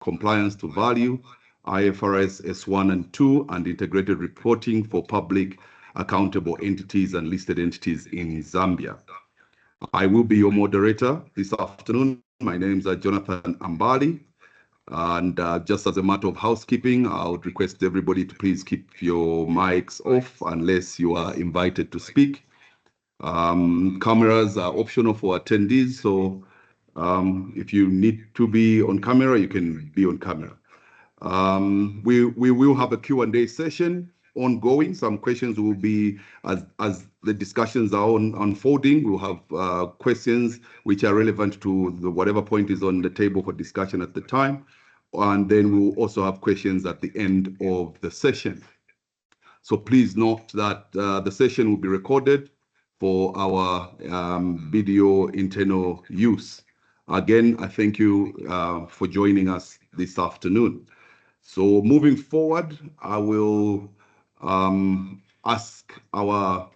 compliance to value, IFRS S1 and 2, and integrated reporting for public accountable entities and listed entities in Zambia. I will be your moderator this afternoon. My name is Jonathan Ambali. And just as a matter of housekeeping, I would request everybody to please keep your mics off unless you are invited to speak. Cameras are optional for attendees, so if you need to be on camera, you can be on camera. We will have a Q&A session ongoing. Some questions will be, as the discussions are unfolding, we'll have questions which are relevant to whatever point is on the table for discussion at the time. And then we'll also have questions at the end of the session. So please note that the session will be recorded for our video internal use. Again, I thank you for joining us this afternoon. So moving forward, I will ask our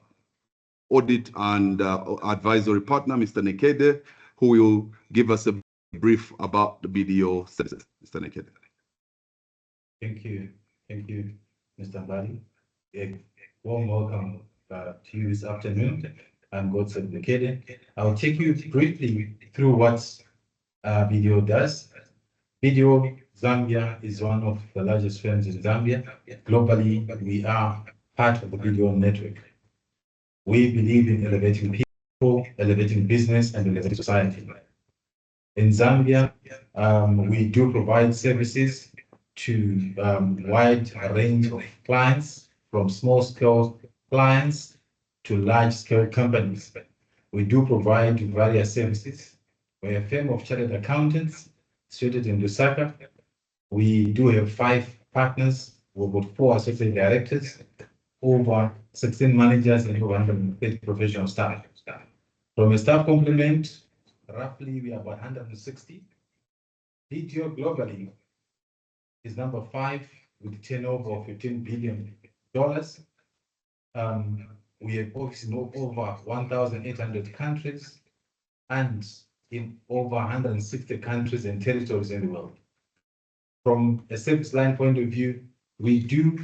audit and advisory partner, Mr. Nhekede, who will give us a brief about the video services. Mr. Nhekede. Thank you, Mr. Ambali. A warm welcome to you this afternoon. I'm Godsave Nhekede. I'll take you briefly through what video does. Video Zambia is one of the largest firms in Zambia. Globally, we are part of the video network. We believe in elevating people, elevating business, and elevating society. In Zambia, we do provide services to a wide range of clients, from small-scale clients to large-scale companies. We do provide various services. We're a firm of chartered accountants situated in Lusaka. We do have 5 partners. We've got 4 associate directors, over 16 managers, and over 130 professional staff. From a staff complement, roughly we are about 160. Video globally is number 5 with a turnover of $15 billion. We have offices in over 1,800 countries and in over 160 countries and territories in the world. From a service line point of view, we do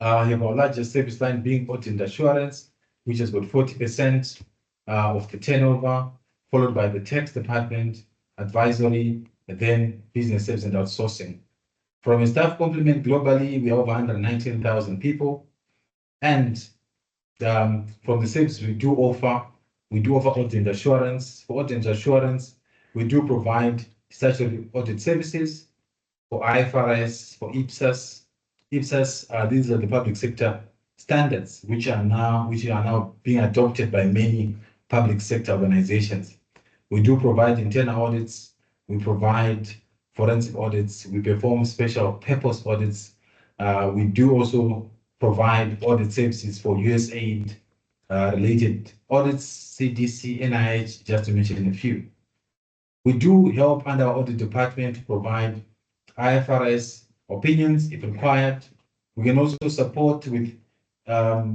have our largest service line being audit and assurance, which has got 40% of the turnover, followed by the tax department, advisory, and then business services and outsourcing. From a staff complement globally, we are over 119,000 people. And from the services we do offer audit and assurance. For audit and assurance, we do provide statutory audit services for IFRS, for IPSAS. IPSAS, these are the public sector standards, which are now being adopted by many public sector organizations. We do provide internal audits. We provide forensic audits. We perform special purpose audits. We do also provide audit services for USAID related audits, CDC, NIH, just to mention a few. We do help under our audit department provide IFRS opinions if required. We can also support with IFRS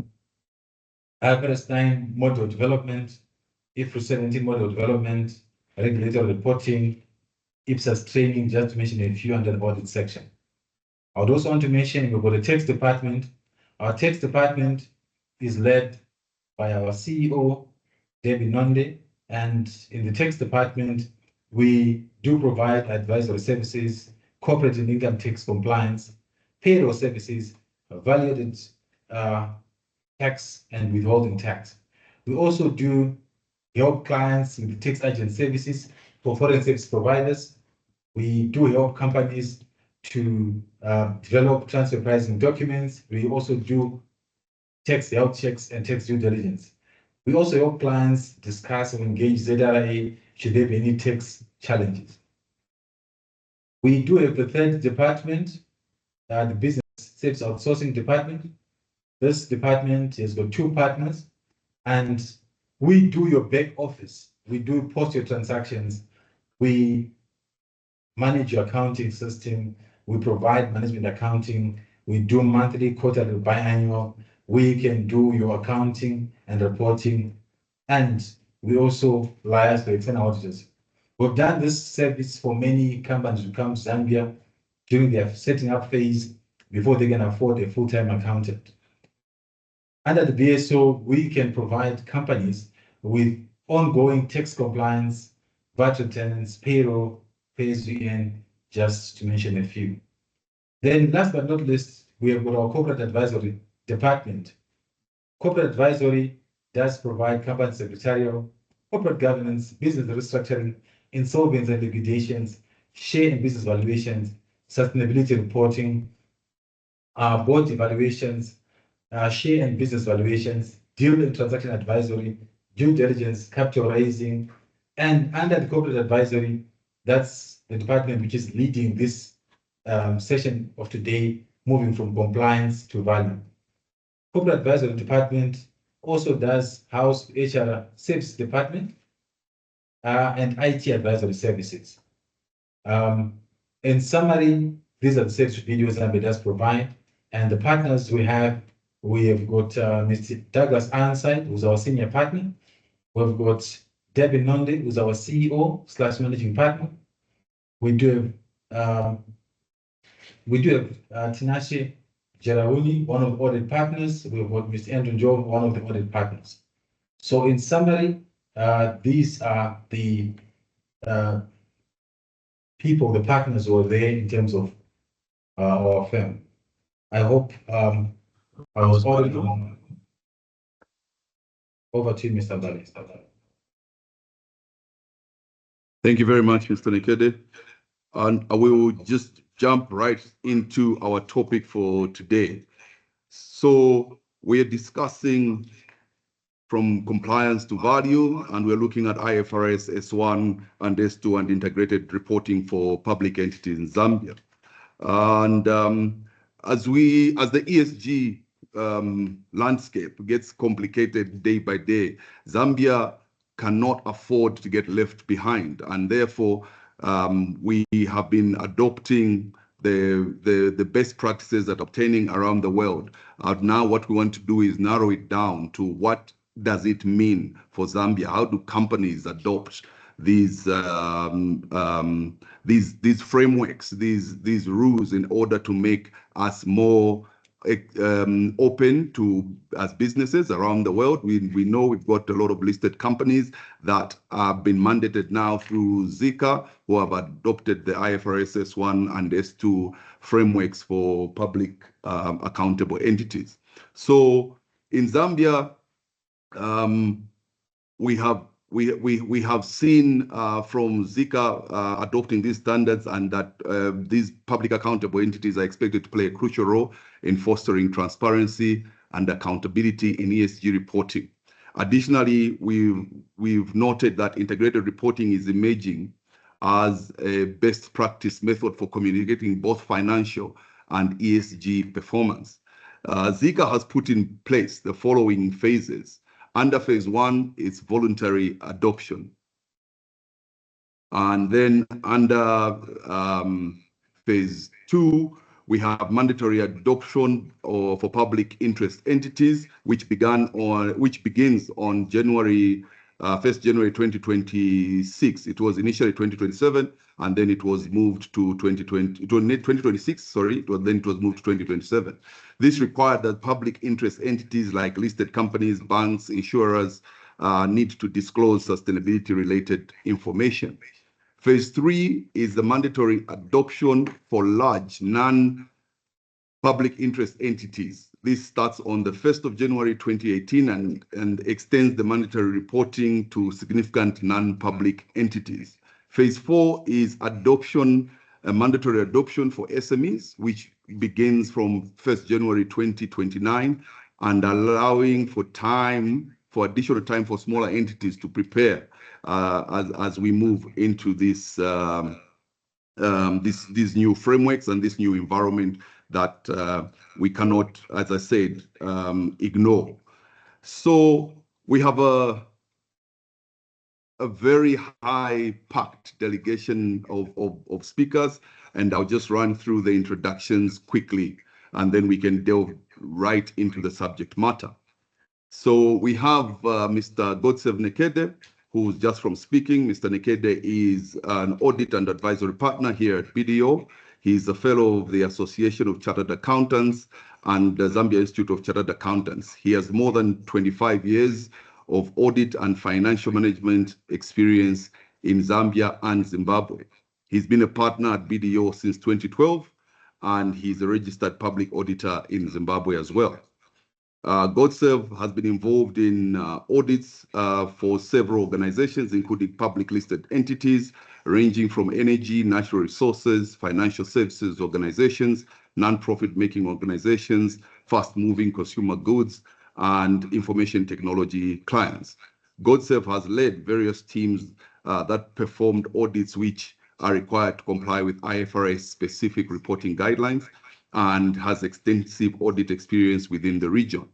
9 model development, IFRS 17 model development, regulatory reporting, IPSAS training, just to mention a few under the audit section. I would also want to mention we've got a tax department. Our tax department is led by our CEO, Debbie Nonde, and in the tax department, we do provide advisory services, corporate and income tax compliance, payroll services, value-added tax, and withholding tax. We also do help clients with tax agent services for foreign service providers. We do help companies to develop transfer pricing documents. We also do tax health checks and tax due diligence. We also help clients discuss and engage ZRA should there be any tax challenges. We do have the third department, the business service outsourcing department. This department has got 2 partners, and we do your back office. We do post your transactions. We manage your accounting system. We provide management accounting. We do monthly, quarterly, biannual. We can do your accounting and reporting. And we also liaise with external auditors. We've done this service for many companies who come to Zambia during their setting up phase before they can afford a full-time accountant. Under the BSO, we can provide companies with ongoing tax compliance, VAT returns, payroll, pay-as-you-earn, just to mention a few. Then last but not least, we have got our corporate advisory department. Corporate advisory does provide company secretarial, corporate governance, business restructuring, insolvency and liquidations, share and business valuations, sustainability reporting, board evaluations, share and business valuations, deal and transaction advisory, due diligence, capital raising, and under the corporate advisory, that's the department which is leading this session of today, moving from compliance to value. Corporate advisory department also does house HR service department and IT advisory services. In summary, these are the service videos Zambia does provide, and the partners we have got Mr. Douglas Ironside, who's our senior partner. We've got Debbie Nonde, who's our CEO/managing partner. We do have Tinashe Jerauni, one of the audit partners. We've got Mr. Andrew Joe, one of the audit partners. So in summary, these are the people, the partners who are there in terms of our firm. I hope I was audible. Over to you, Mr. Ambali. Thank you very much, Mr. Nhekede. And we will just jump right into our topic for today. So we are discussing from compliance to value, and we're looking at IFRS S1 and S2 and integrated reporting for public entities in Zambia. And as the ESG landscape gets complicated day by day, Zambia cannot afford to get left behind, and therefore we have been adopting the best practices that are obtaining around the world. And now what we want to do is narrow it down to what does it mean for Zambia? How do companies adopt these frameworks, these rules, in order to make us more open to as businesses around the world? We know we've got a lot of listed companies that have been mandated now through Zika, who have adopted the IFRS S1 and S2 frameworks for public accountable entities. So in Zambia, we have seen from Zika adopting these standards, and that these public accountable entities are expected to play a crucial role in fostering transparency and accountability in ESG reporting. Additionally, we've noted that integrated reporting is emerging as a best practice method for communicating both financial and ESG performance. Zika has put in place the following phases. Under phase 1 is voluntary adoption. And then under phase 2, we have mandatory adoption for public interest entities, which begins on January 1st January 2026. It was initially 2027, and then it was moved to 2026, sorry, then it was moved to 2027. This required that public interest entities like listed companies, banks, insurers need to disclose sustainability-related information. Phase 3 is the mandatory adoption for large non-public interest entities. This starts on the 1st of January 2018 and extends the mandatory reporting to significant non-public entities. Phase 4 is mandatory adoption for SMEs, which begins from 1st January 2029, and allowing for additional time for smaller entities to prepare as we move into these new frameworks and this new environment that we cannot, as I said, ignore. So we have a very high-packed delegation of speakers, and I'll just run through the introductions quickly, and then we can delve right into the subject matter. So we have Mr. Godsave Nhekede, who's just from speaking. Mr. Nhekede is an audit and advisory partner here at BDO. He's a fellow of the Association of Chartered Accountants and the Zambia Institute of Chartered Accountants. He has more than 25 years of audit and financial management experience in Zambia and Zimbabwe. He's been a partner at BDO since 2012, and he's a registered public auditor in Zimbabwe as well. Godsave has been involved in audits for several organizations, including public listed entities, ranging from energy, natural resources, financial services organizations, non-profit making organizations, fast-moving consumer goods, and information technology clients. Godsave has led various teams that performed audits which are required to comply with IFRS specific reporting guidelines and has extensive audit experience within the region,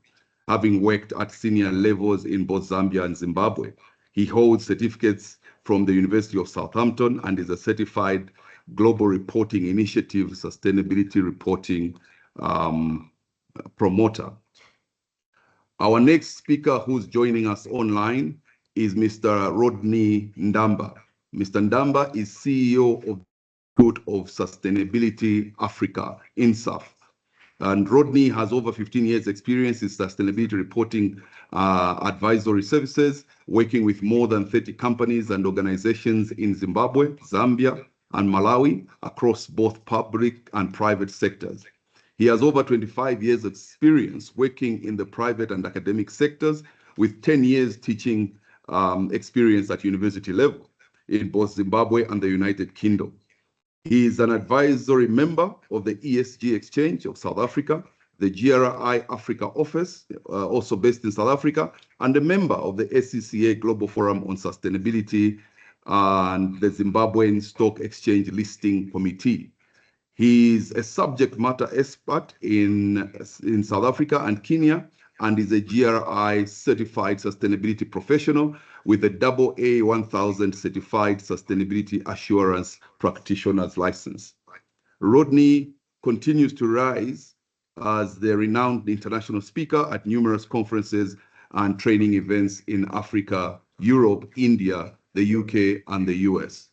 having worked at senior levels in both Zambia and Zimbabwe. He holds certificates from the University of Southampton and is a certified Global Reporting Initiative sustainability reporting promoter. Our next speaker who's joining us online is Mr. Rodney Ndamba. Mr. Ndamba is CEO of the Institute of Sustainability Africa, INŠAF. And Rodney has over 15 years experience in sustainability reporting advisory services, working with more than 30 companies and organizations in Zimbabwe, Zambia, and Malawi across both public and private sectors. He has over 25 years experience working in the private and academic sectors, with 10 years teaching experience at university level in both Zimbabwe and the United Kingdom. He is an advisory member of the ESG Exchange of South Africa, the GRI Africa office, also based in South Africa, and a member of the SCCA Global Forum on Sustainability and the Zimbabwean Stock Exchange Listing Committee. He is a subject matter expert in South Africa and Kenya, and is a GRI certified sustainability professional with a AA 1000 certified sustainability assurance practitioner's license. Rodney continues to rise as the renowned international speaker at numerous conferences and training events in Africa, Europe, India, the UK, and the US.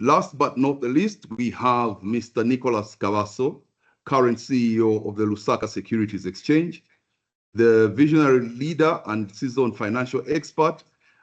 Last but not the least, we have Mr. Nicholas Kabaso, current CEO of the Lusaka Securities Exchange, the visionary leader and seasoned financial expert,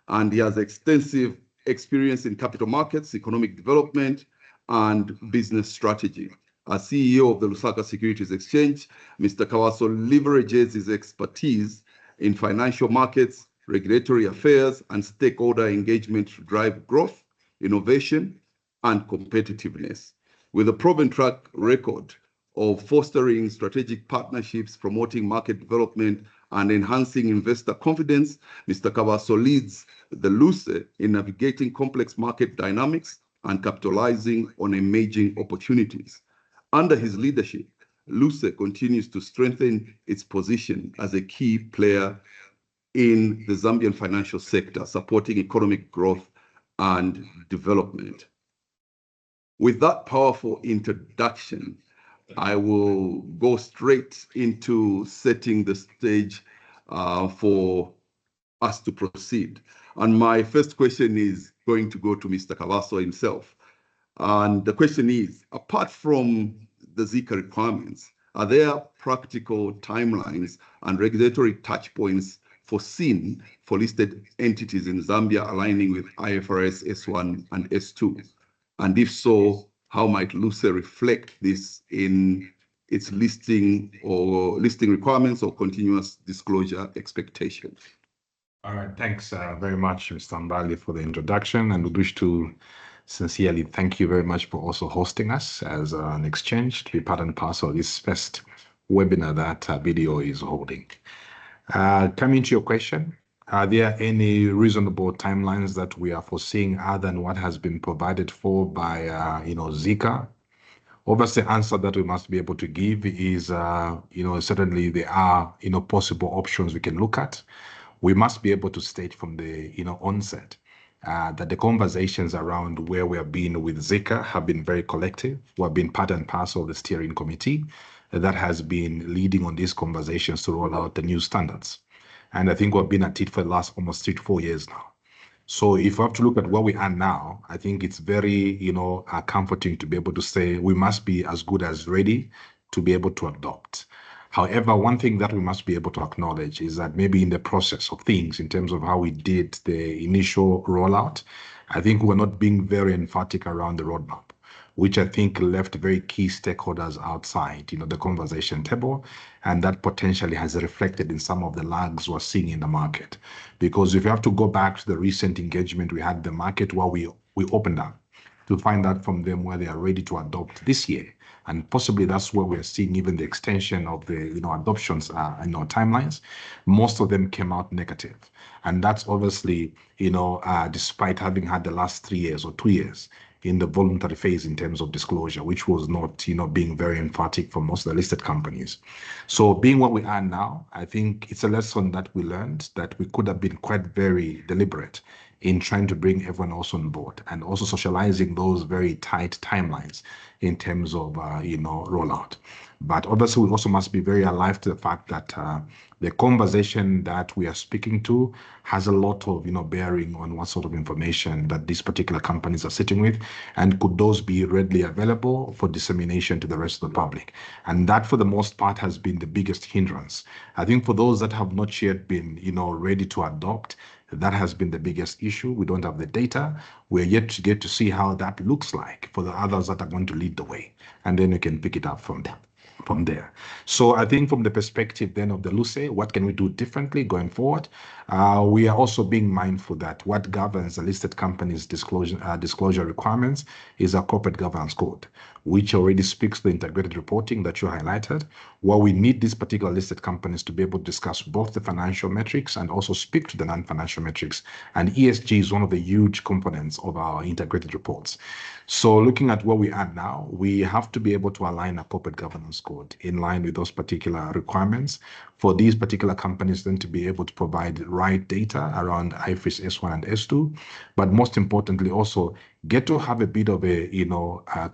and he has extensive experience in capital markets, economic development, and business strategy. As CEO of the Lusaka Securities Exchange, Mr. Kabaso leverages his expertise in financial markets, regulatory affairs, and stakeholder engagement to drive growth, innovation, and competitiveness. With a proven track record of fostering strategic partnerships, promoting market development, and enhancing investor confidence, Mr. Kabaso leads the LuSE in navigating complex market dynamics and capitalizing on emerging opportunities. Under his leadership, LuSE continues to strengthen its position as a key player in the Zambian financial sector, supporting economic growth and development. With that powerful introduction, I will go straight into setting the stage for us to proceed. And my first question is going to go to Mr. Kabaso himself. And the question is, apart from the Zika requirements, are there practical timelines and regulatory touch points foreseen for listed entities in Zambia aligning with IFRS S1 and S2? And if so, how might LuSE reflect this in its listing requirements or continuous disclosure expectations? All right, thanks very much, Mr. Ambali, for the introduction, and we wish to sincerely thank you very much for also hosting us as an exchange to be part and parcel of this first webinar that BDO is holding. Coming to your question, are there any reasonable timelines that we are foreseeing other than what has been provided for by Zika? Obviously, the answer that we must be able to give is, certainly there are, possible options we can look at. We must be able to state from the, onset that the conversations around where we have been with Zika have been very collective. We have been part and parcel of the steering committee that has been leading on these conversations to roll out the new standards. And I think we've been at it for the last almost 3 to 4 years now. So if we have to look at where we are now, I think it's very, comforting to be able to say we must be as good as ready to be able to adopt. However, one thing that we must be able to acknowledge is that maybe in the process of things, in terms of how we did the initial rollout, I think we're not being very emphatic around the roadmap, which I think left very key stakeholders outside, the conversation table, and that potentially has reflected in some of the lags we're seeing in the market. Because if you have to go back to the recent engagement we had in the market where we opened up to find out from them where they are ready to adopt this year, and possibly that's where we're seeing even the extension of the adoptions timelines. Most of them came out negative, and that's obviously despite having had the last 3 years or 2 years in the voluntary phase in terms of disclosure, which was not being very emphatic for most of the listed companies. So being where we are now, I think it's a lesson that we learned that we could have been quite very deliberate in trying to bring everyone else on board and also socializing those very tight timelines in terms of rollout. But obviously we also must be very alive to the fact that the conversation that we are speaking to has a lot of bearing on what sort of information that these particular companies are sitting with, and could those be readily available for dissemination to the rest of the public. And that for the most part has been the biggest hindrance. I think for those that have not yet been ready to adopt, that has been the biggest issue. We don't have the data. We're yet to get to see how that looks like for the others that are going to lead the way, and then we can pick it up from there. So I think from the perspective then of the LuSE, what can we do differently going forward? We are also being mindful that what governs the listed companies' disclosure requirements is our corporate governance code, which already speaks to the integrated reporting that you highlighted, where we need these particular listed companies to be able to discuss both the financial metrics and also speak to the non-financial metrics. And ESG is one of the huge components of our integrated reports. So looking at where we are now, we have to be able to align our corporate governance code in line with those particular requirements for these particular companies then to be able to provide the right data around IFRS S1 and S2, but most importantly also get to have a bit of a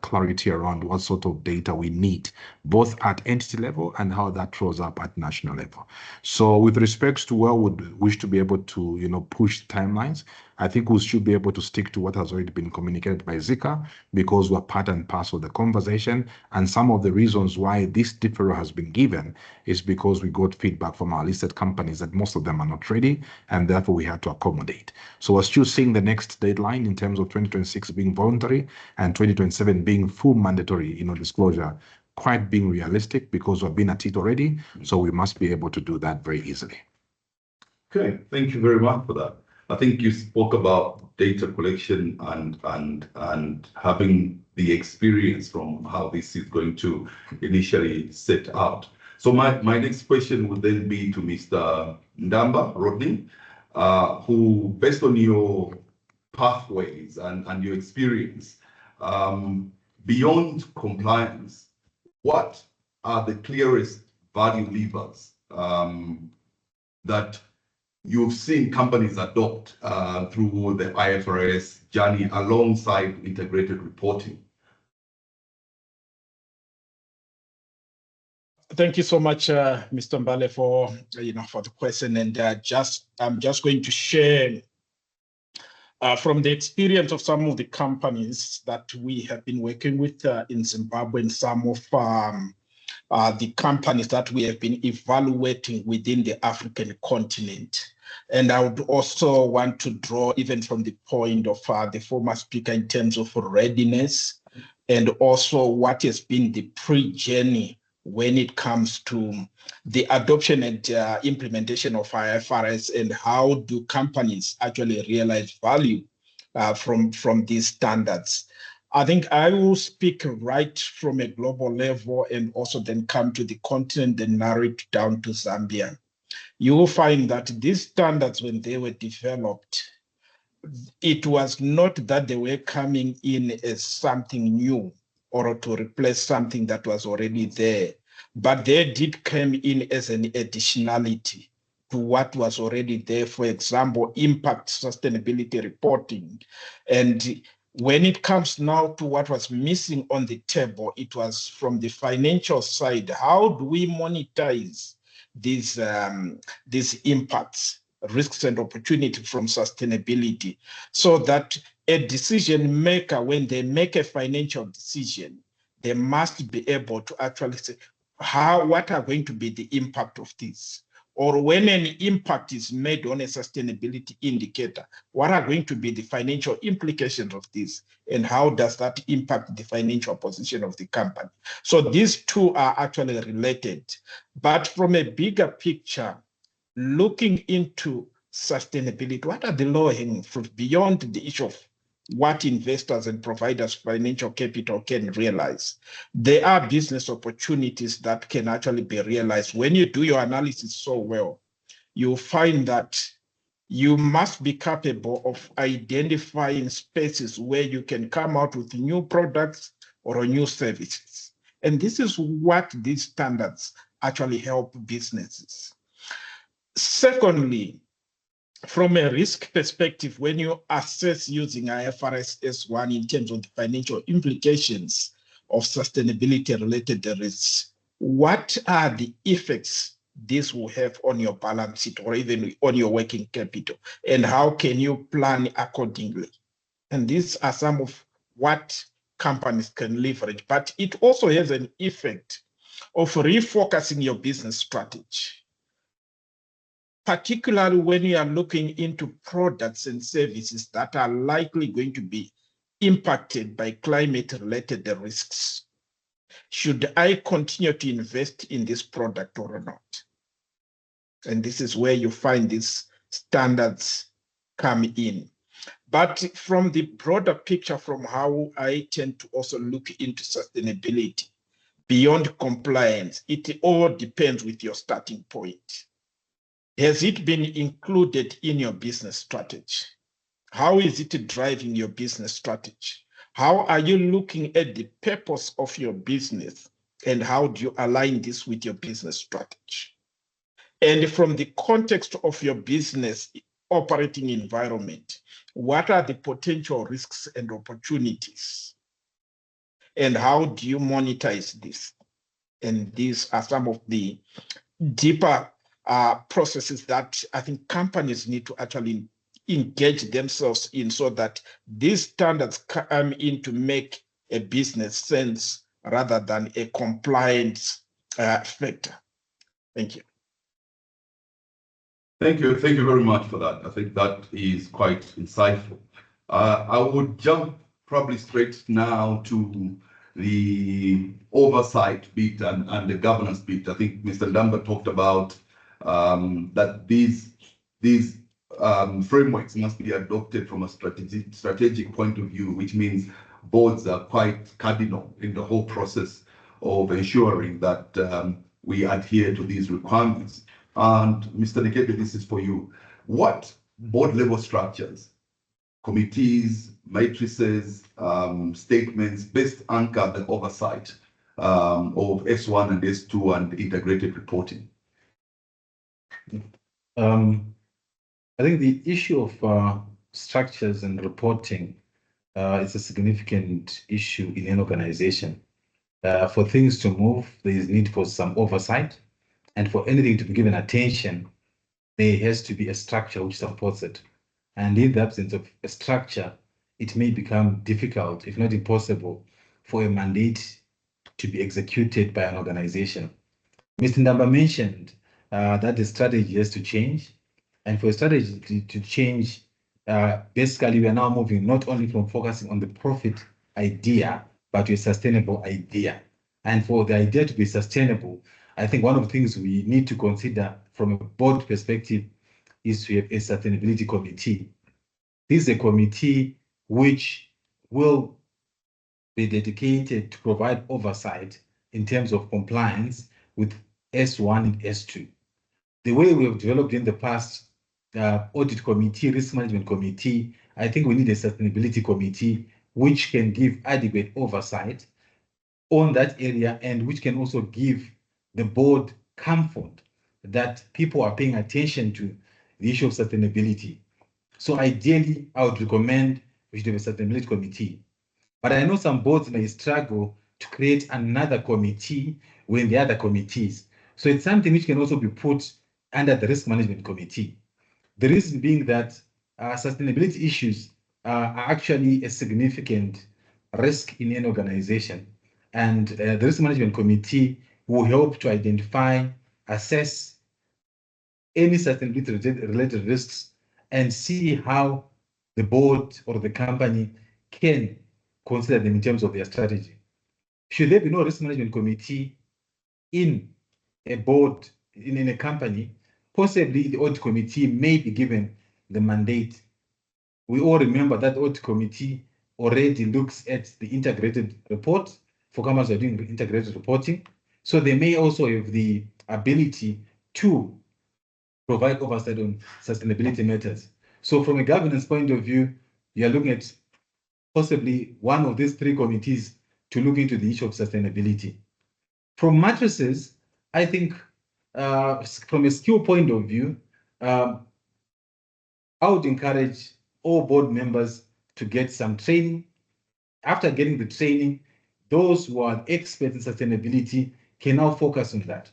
clarity around what sort of data we need, both at entity level and how that throws up at national level. So with respects to where we would wish to be able to push timelines, I think we should be able to stick to what has already been communicated by Zika, because we're part and parcel of the conversation. And some of the reasons why this deferral has been given is because we got feedback from our listed companies that most of them are not ready, and therefore we had to accommodate. So we're still seeing the next deadline in terms of 2026 being voluntary and 2027 being full mandatory disclosure, quite being realistic because we've been at it already. So we must be able to do that very easily. Okay, thank you very much for that. I think you spoke about data collection and having the experience from how this is going to initially set out. So my next question would then be to Mr. Ndamba, Rodney, who, based on your pathways and your experience, beyond compliance, what are the clearest value levers that you've seen companies adopt through the IFRS journey alongside integrated reporting? Thank you so much, Mr. Ambali, for the question. And I'm just going to share from the experience of some of the companies that we have been working with in Zimbabwe, and some of the companies that we have been evaluating within the African continent. And I would also want to draw even from the point of the former speaker in terms of readiness, and also what has been the pre-journey when it comes to the adoption and implementation of IFRS, and how do companies actually realize value from these standards. I think I will speak right from a global level and also then come to the continent and narrow it down to Zambia. You will find that these standards, when they were developed, it was not that they were coming in as something new or to replace something that was already there, but they did come in as an additionality to what was already there. For example, impact sustainability reporting. And when it comes now to what was missing on the table, it was from the financial side. How do we monetize these impacts, risks and opportunity from sustainability, so that a decision maker, when they make a financial decision, they must be able to actually say, what are going to be the impact of this? Or when an impact is made on a sustainability indicator, what are going to be the financial implications of this? And how does that impact the financial position of the company? So these two are actually related. But from a bigger picture, looking into sustainability, what are the low-hanging fruit beyond the issue of what investors and providers of financial capital can realize? There are business opportunities that can actually be realized. When you do your analysis so well, you'll find that you must be capable of identifying spaces where you can come out with new products or new services. And this is what these standards actually help businesses. Secondly, from a risk perspective, when you assess using IFRS S1 in terms of the financial implications of sustainability-related risks, what are the effects this will have on your balance sheet or even on your working capital, and how can you plan accordingly? And these are some of what companies can leverage, but it also has an effect of refocusing your business strategy, particularly when you are looking into products and services that are likely going to be impacted by climate-related risks. Should I continue to invest in this product or not? And this is where you find these standards come in. But from the broader picture, from how I tend to also look into sustainability, beyond compliance, it all depends with your starting point. Has it been included in your business strategy? How is it driving your business strategy? How are you looking at the purpose of your business, and how do you align this with your business strategy? And from the context of your business operating environment, what are the potential risks and opportunities? And how do you monetize this? And these are some of the deeper processes that I think companies need to actually engage themselves in, so that these standards come in to make a business sense rather than a compliance factor. Thank you. Thank you very much for that. I think that is quite insightful. I would jump probably straight now to the oversight bit and the governance bit. I think Mr. Ndamba talked about that these frameworks must be adopted from a strategic point of view, which means boards are quite cardinal in the whole process of ensuring that we adhere to these requirements. And Mr. Nhekede, this is for you. What board level structures, committees, matrices, statements best anchor the oversight of S1 and S2 and integrated reporting? I think the issue of structures and reporting is a significant issue in an organization. For things to move, there is need for some oversight, and for anything to be given attention, there has to be a structure which supports it. And in the absence of a structure, it may become difficult, if not impossible, for a mandate to be executed by an organization. Mr. Ndamba mentioned that the strategy has to change. And for a strategy to change, basically, we are now moving not only from focusing on the profit idea, but to a sustainable idea. And for the idea to be sustainable, I think one of the things we need to consider from a board perspective is to have a sustainability committee. This is a committee which will be dedicated to provide oversight in terms of compliance with S1 and S2. The way we have developed in the past, audit committee, risk management committee, I think we need a sustainability committee which can give adequate oversight on that area, and which can also give the board comfort that people are paying attention to the issue of sustainability. So ideally, I would recommend we should have a sustainability committee. But I know some boards may struggle to create another committee when the other committees. So it's something which can also be put under the risk management committee. The reason being that sustainability issues are actually a significant risk in an organization. And the risk management committee will help to identify, assess any sustainability related risks and see how the board or the company can consider them in terms of their strategy. Should there be no risk management committee in a board, in a company, possibly the audit committee may be given the mandate. We all remember that the audit committee already looks at the integrated report for companies that are doing integrated reporting. So they may also have the ability to provide oversight on sustainability matters. So from a governance point of view, you are looking at possibly one of these three committees to look into the issue of sustainability. From mattresses, I think from a skill point of view, I would encourage all board members to get some training. After getting the training, those who are experts in sustainability can now focus on that.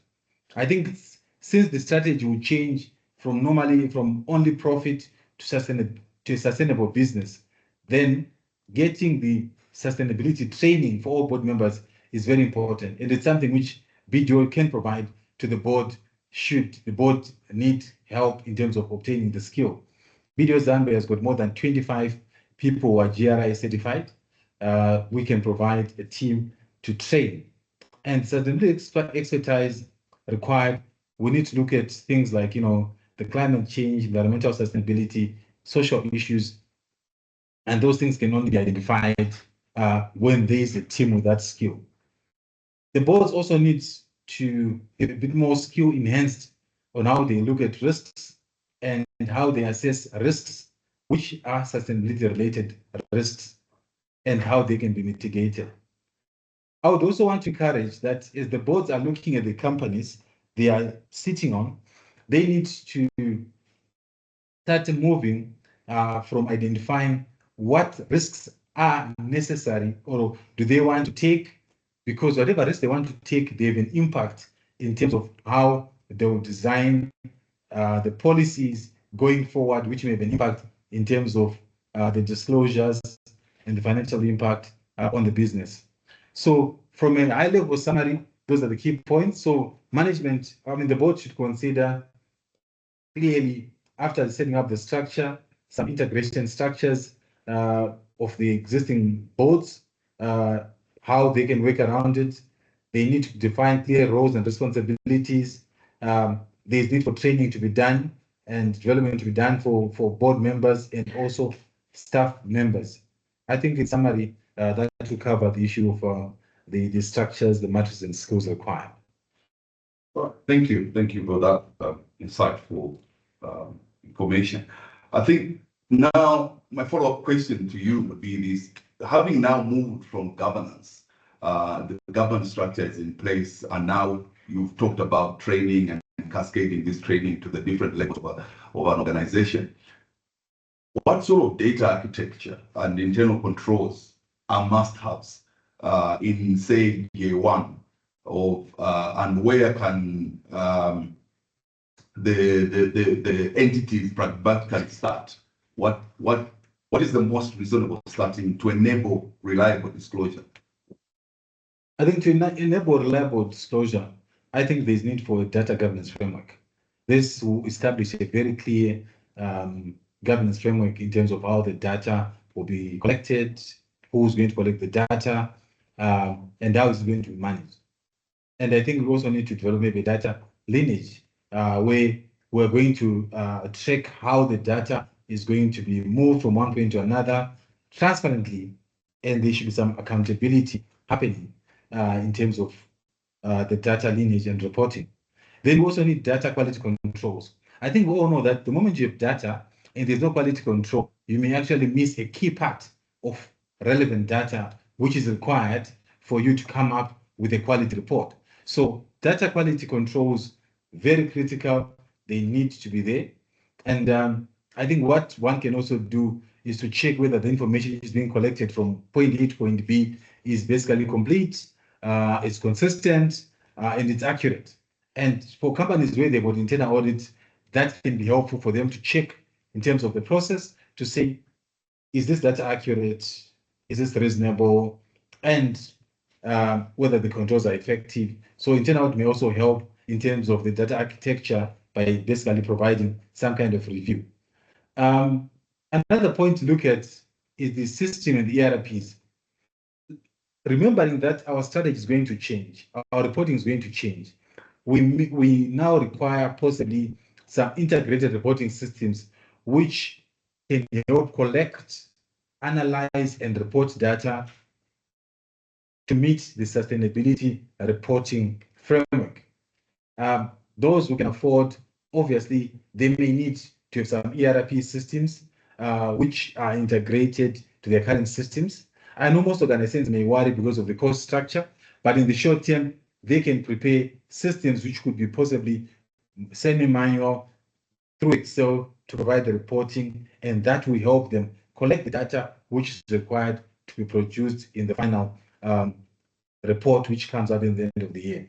I think since the strategy will change from normally from only profit to sustainable business, then getting the sustainability training for all board members is very important. And it's something which BDO can provide to the board should the board need help in terms of obtaining the skill. BDO Zambia has got more than 25 people who are GRI certified. We can provide a team to train. And sustainability expertise required, we need to look at things like, the climate change, environmental sustainability, social issues, and those things can only be identified when there is a team with that skill. The boards also need to get a bit more skill enhanced on how they look at risks and how they assess risks, which are sustainability related risks, and how they can be mitigated. I would also want to encourage that as the boards are looking at the companies they are sitting on, they need to start moving from identifying what risks are necessary or do they want to take, because whatever risk they want to take, they have an impact in terms of how they will design the policies going forward, which may have an impact in terms of the disclosures and the financial impact on the business. So from a high-level summary, those are the key points. So management, the board should consider clearly, after setting up the structure, some integration structures of the existing boards, how they can work around it. They need to define clear roles and responsibilities. There's need for training to be done and development to be done for board members and also staff members. I think in summary, that will cover the issue of the structures, the matters and skills required. Well, thank you for that insightful information. I think now my follow-up question to you would be this: having now moved from governance, the governance structure is in place, and now you've talked about training and cascading this training to the different levels of an organization. What sort of data architecture and internal controls are must-haves in, say, year one of, and where can the entities pragmatically start? What is the most reasonable starting to enable reliable disclosure? I think to enable reliable disclosure, I think there's need for a data governance framework. This will establish a very clear governance framework in terms of how the data will be collected, who's going to collect the data, and how it's going to be managed. And I think we also need to develop maybe data lineage, where we're going to check how the data is going to be moved from one point to another transparently, and there should be some accountability happening in terms of the data lineage and reporting. Then we also need data quality controls. I think we all know that the moment you have data and there's no quality control, you may actually miss a key part of relevant data, which is required for you to come up with a quality report. So data quality controls, very critical. They need to be there. And I think what one can also do is to check whether the information is being collected from point A to point B is basically complete, it's consistent, and it's accurate. And for companies where they've got internal audit, that can be helpful for them to check in terms of the process to say, is this data accurate? Is this reasonable? And whether the controls are effective. So internal audit may also help in terms of the data architecture by basically providing some kind of review. Another point to look at is the system and the ERPs. Remembering that our strategy is going to change, our reporting is going to change. We now require possibly some integrated reporting systems which can help collect, analyze, and report data to meet the sustainability reporting framework. Those who can afford, obviously, they may need to have some ERP systems which are integrated to their current systems. I know most organizations may worry because of the cost structure, but in the short term, they can prepare systems which could be possibly semi-manual through Excel to provide the reporting, and that will help them collect the data which is required to be produced in the final report which comes out in the end of the year.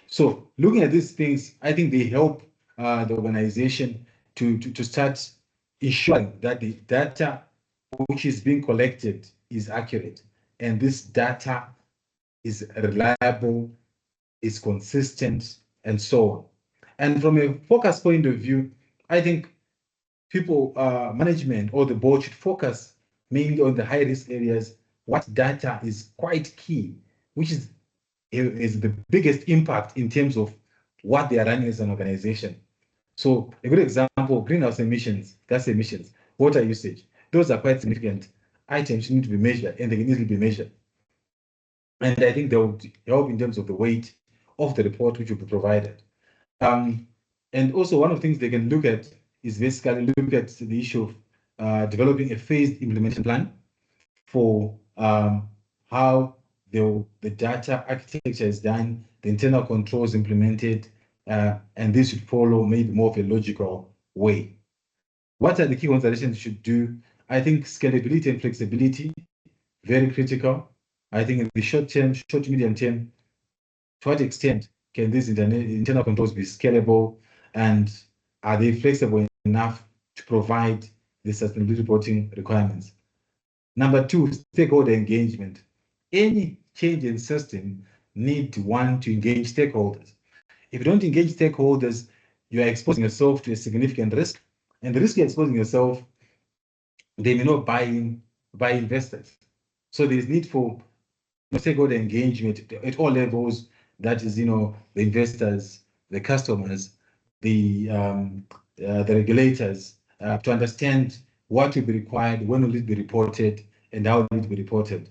So looking at these things, I think they help the organization to start ensuring that the data which is being collected is accurate, and this data is reliable, is consistent, and so on. And from a focus point of view, I think people, management or the board should focus mainly on the high risk areas. What data is quite key, which is the biggest impact in terms of what they are running as an organization. So a good example, greenhouse emissions, gas emissions, water usage, those are quite significant items need to be measured, and they can easily be measured. And I think they will help in terms of the weight of the report which will be provided. And also one of the things they can look at is basically look at the issue of developing a phased implementation plan for how the data architecture is done, the internal controls implemented, and this should follow maybe more of a logical way. What are the key considerations should do? I think scalability and flexibility, very critical. I think in the short term, short to medium term, to what extent can these internal controls be scalable, and are they flexible enough to provide the sustainability reporting requirements? Number two, stakeholder engagement. Any change in system need to engage stakeholders. If you don't engage stakeholders, you are exposing yourself to a significant risk, and the risk you're exposing yourself, they may not buy in by investors. So there is need for stakeholder engagement at all levels. That is, the investors, the customers, the regulators, to understand what will be required, when will it be reported, and how will it be reported.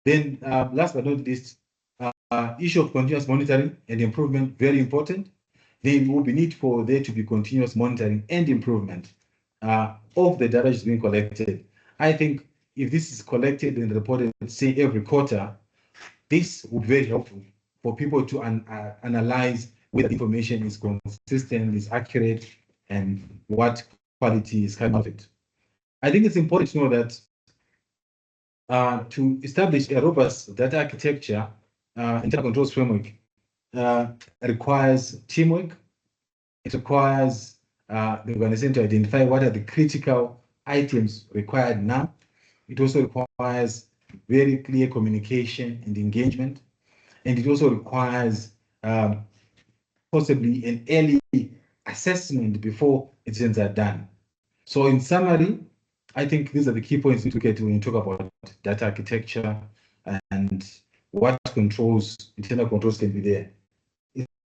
Then, last but not least, issue of continuous monitoring and improvement, very important. There will be need for there to be continuous monitoring and improvement of the data which is being collected. I think if this is collected and reported, say every quarter, this would be very helpful for people to analyze whether the information is consistent, is accurate, and what quality is coming out of it. I think it's important to know that to establish a robust data architecture, internal controls framework requires teamwork. It requires the organization to identify what are the critical items required now. It also requires very clear communication and engagement. And it also requires possibly an early assessment before decisions are done. So in summary, I think these are the key points we look at when you talk about data architecture and what controls, internal controls can be there.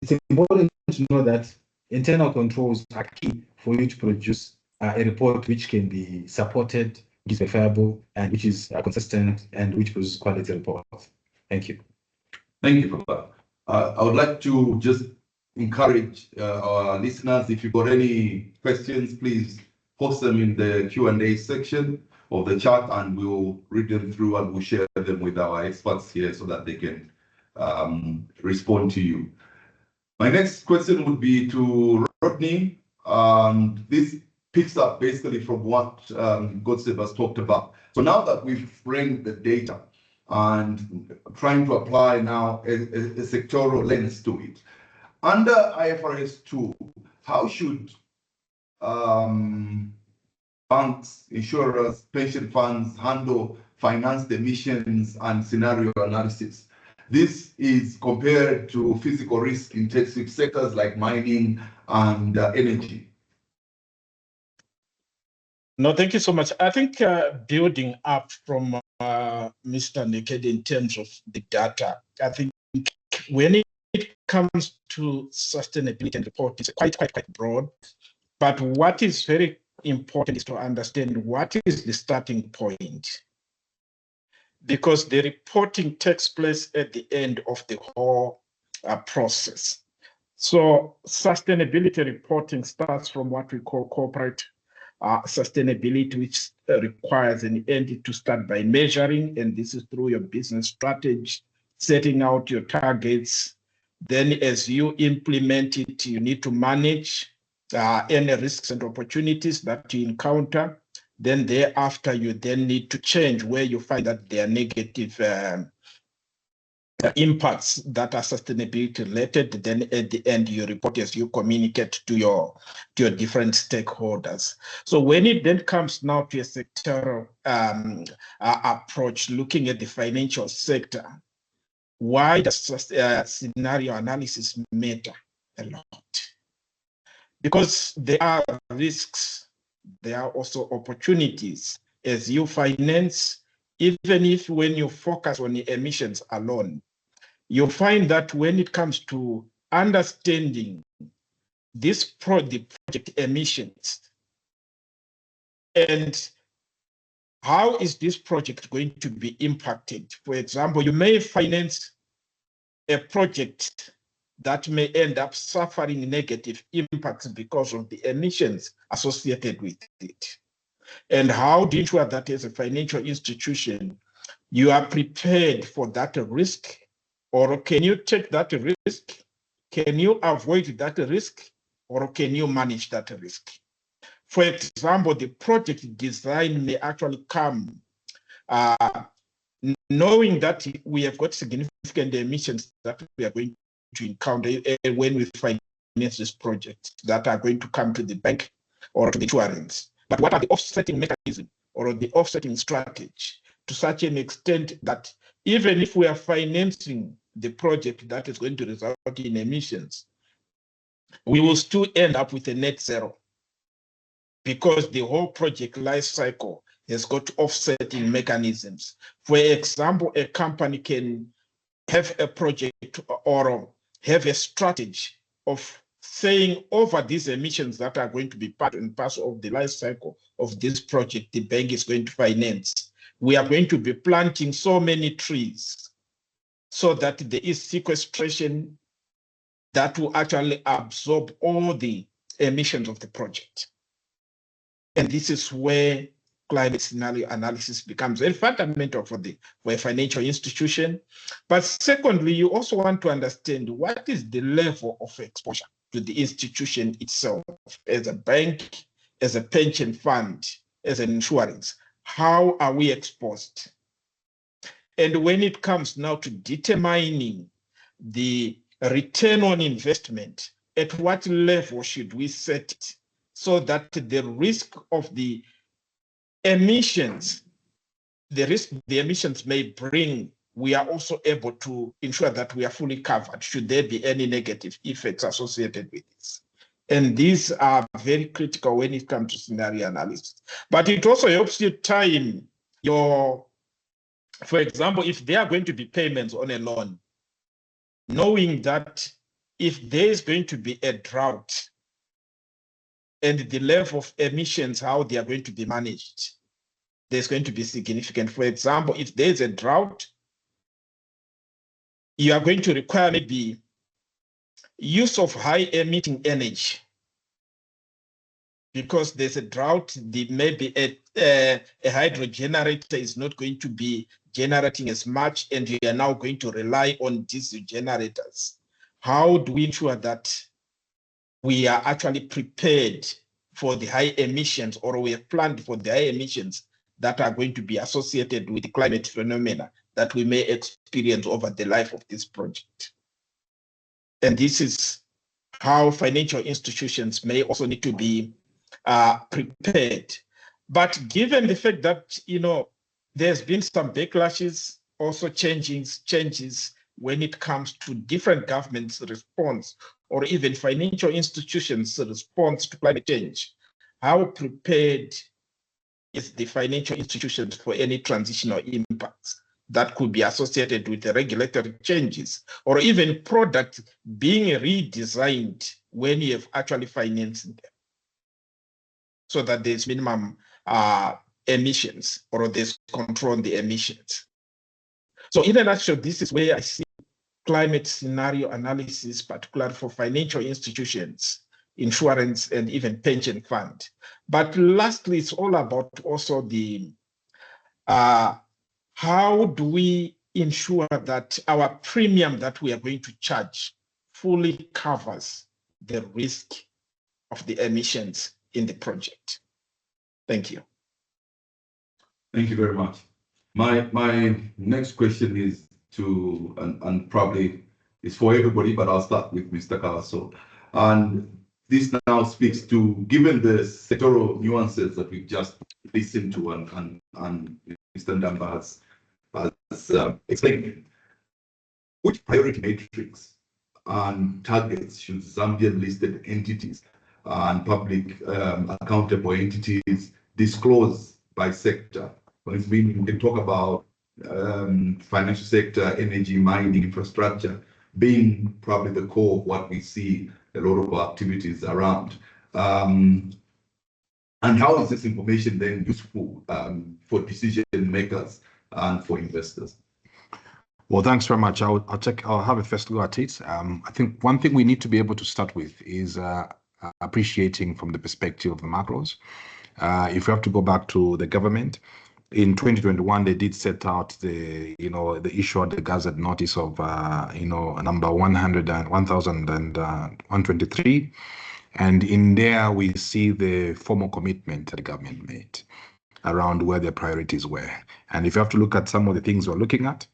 It's important to know that internal controls are key for you to produce a report which can be supported, which is verifiable, and which is consistent, and which produces quality reports. Thank you. Thank you for that. I would like to just encourage our listeners, if you've got any questions, please post them in the Q&A section of the chat, and we'll read them through and we'll share them with our experts here so that they can respond to you. My next question would be to Rodney. This picks up basically from what Godsave has talked about. So now that we've framed the data and trying to apply now a sectoral lens to it, Under IFRS 2, how should banks, insurers, pension funds handle financed emissions and scenario analysis? This is compared to physical risk intensive sectors like mining and energy. No, thank you so much. I think building up from Mr. Nhekede in terms of the data, I think when it comes to sustainability and report, it's quite broad. But what is very important is to understand what is the starting point, because the reporting takes place at the end of the whole process. So sustainability reporting starts from what we call corporate sustainability, which requires an entity to start by measuring, and this is through your business strategy, setting out your targets. Then as you implement it, you need to manage any risks and opportunities that you encounter. Then thereafter, you then need to change where you find that there are negative impacts that are sustainability related. Then at the end, you report as you communicate to your different stakeholders. So when it then comes now to a sectoral approach, looking at the financial sector, why does scenario analysis matter a lot? Because there are risks, there are also opportunities as you finance. Even if when you focus on the emissions alone, you'll find that when it comes to understanding the project emissions and how is this project going to be impacted. For example, you may finance a project that may end up suffering negative impacts because of the emissions associated with it. And how do you ensure that as a financial institution, you are prepared for that risk? Or can you take that risk? Can you avoid that risk? Or can you manage that risk? For example, the project design may actually come knowing that we have got significant emissions that we are going to encounter when we finance this project that are going to come to the bank or to the insurance. But what are the offsetting mechanisms or the offsetting strategy to such an extent that even if we are financing the project that is going to result in emissions, we will still end up with a net zero because the whole project life cycle has got offsetting mechanisms. For example, a company can have a project or have a strategy of saying over these emissions that are going to be part and parcel of the life cycle of this project the bank is going to finance. We are going to be planting so many trees so that there is sequestration that will actually absorb all the emissions of the project. And this is where climate scenario analysis becomes very fundamental for a financial institution. But secondly, you also want to understand what is the level of exposure to the institution itself, as a bank, as a pension fund, as an insurance. How are we exposed? And when it comes now to determining the return on investment, at what level should we set it so that the risk of the emissions, the risk the emissions may bring, we are also able to ensure that we are fully covered should there be any negative effects associated with this. And these are very critical when it comes to scenario analysis. But it also helps you time your, for example, if there are going to be payments on a loan, knowing that if there is going to be a drought and the level of emissions, how they are going to be managed, there's going to be significant. For example, if there's a drought, you are going to require maybe use of high emitting energy. Because there's a drought, maybe a hydro generator is not going to be generating as much, and you are now going to rely on diesel generators. How do we ensure that we are actually prepared for the high emissions, or we have planned for the high emissions that are going to be associated with the climate phenomena that we may experience over the life of this project? And this is how financial institutions may also need to be prepared. But given the fact that, there's been some backlashes, also changes when it comes to different governments' response or even financial institutions' response to climate change, how prepared is the financial institutions for any transitional impacts that could be associated with the regulatory changes or even products being redesigned when you have actually financed them, so that there's minimum emissions or there's control on the emissions. So in a nutshell, this is where I see climate scenario analysis, particularly for financial institutions, insurance, and even pension fund. But lastly, it's all about also the how do we ensure that our premium that we are going to charge fully covers the risk of the emissions in the project? Thank you. Thank you very much. My next question is to, and probably is for everybody, but I'll start with Mr. Kabaso. And this now speaks to, given the sectoral nuances that we've just listened to and Mr. Ndamba has explained, which priority matrix and targets should Zambian listed entities and public accountable entities disclose by sector? When it's been, we can talk about financial sector, energy, mining, infrastructure being probably the core of what we see a lot of activities around. And how is this information then useful for decision makers and for investors? Well, thanks very much. I'll have a first go at it. I think one thing we need to be able to start with is appreciating from the perspective of the macros. If we have to go back to the government, in 2021, they did set out the issue of the Gazette notice of, number 1,123. And in there, we see the formal commitment that the government made around where their priorities were. And if you have to look at some of the things we're looking at,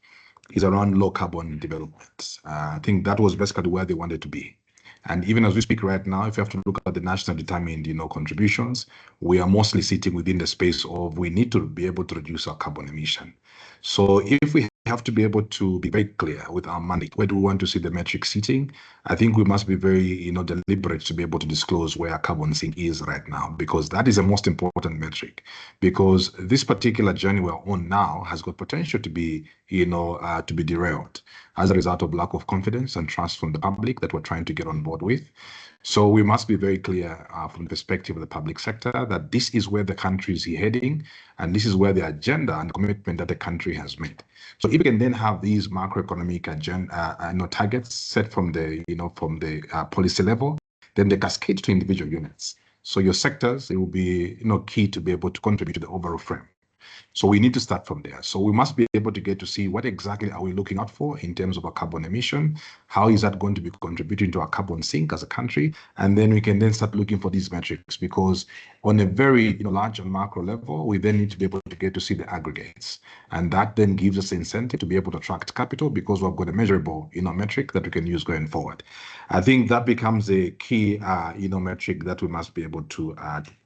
is around low carbon development. I think that was basically where they wanted to be. And even as we speak right now, if you have to look at the national determined, contributions, we are mostly sitting within the space of we need to be able to reduce our carbon emission. So if we have to be able to be very clear with our mandate, where do we want to see the metric sitting? I think we must be very, deliberate to be able to disclose where our carbon sink is right now, because that is the most important metric. Because this particular journey we're on now has got potential to be, to be derailed as a result of lack of confidence and trust from the public that we're trying to get on board with. So we must be very clear from the perspective of the public sector that this is where the country is heading, and this is where the agenda and commitment that the country has made. So if we can then have these macroeconomic agenda, targets set from the, policy level, then they cascade to individual units. So your sectors, it will be, key to be able to contribute to the overall frame. So we need to start from there. So we must be able to get to see what exactly are we looking out for in terms of our carbon emission, how is that going to be contributing to our carbon sink as a country, and then we can then start looking for these metrics, because on a very large and macro level, we then need to be able to get to see the aggregates, and that then gives us incentive to be able to attract capital because we've got a measurable metric that we can use going forward. I think that becomes a key metric that we must be able to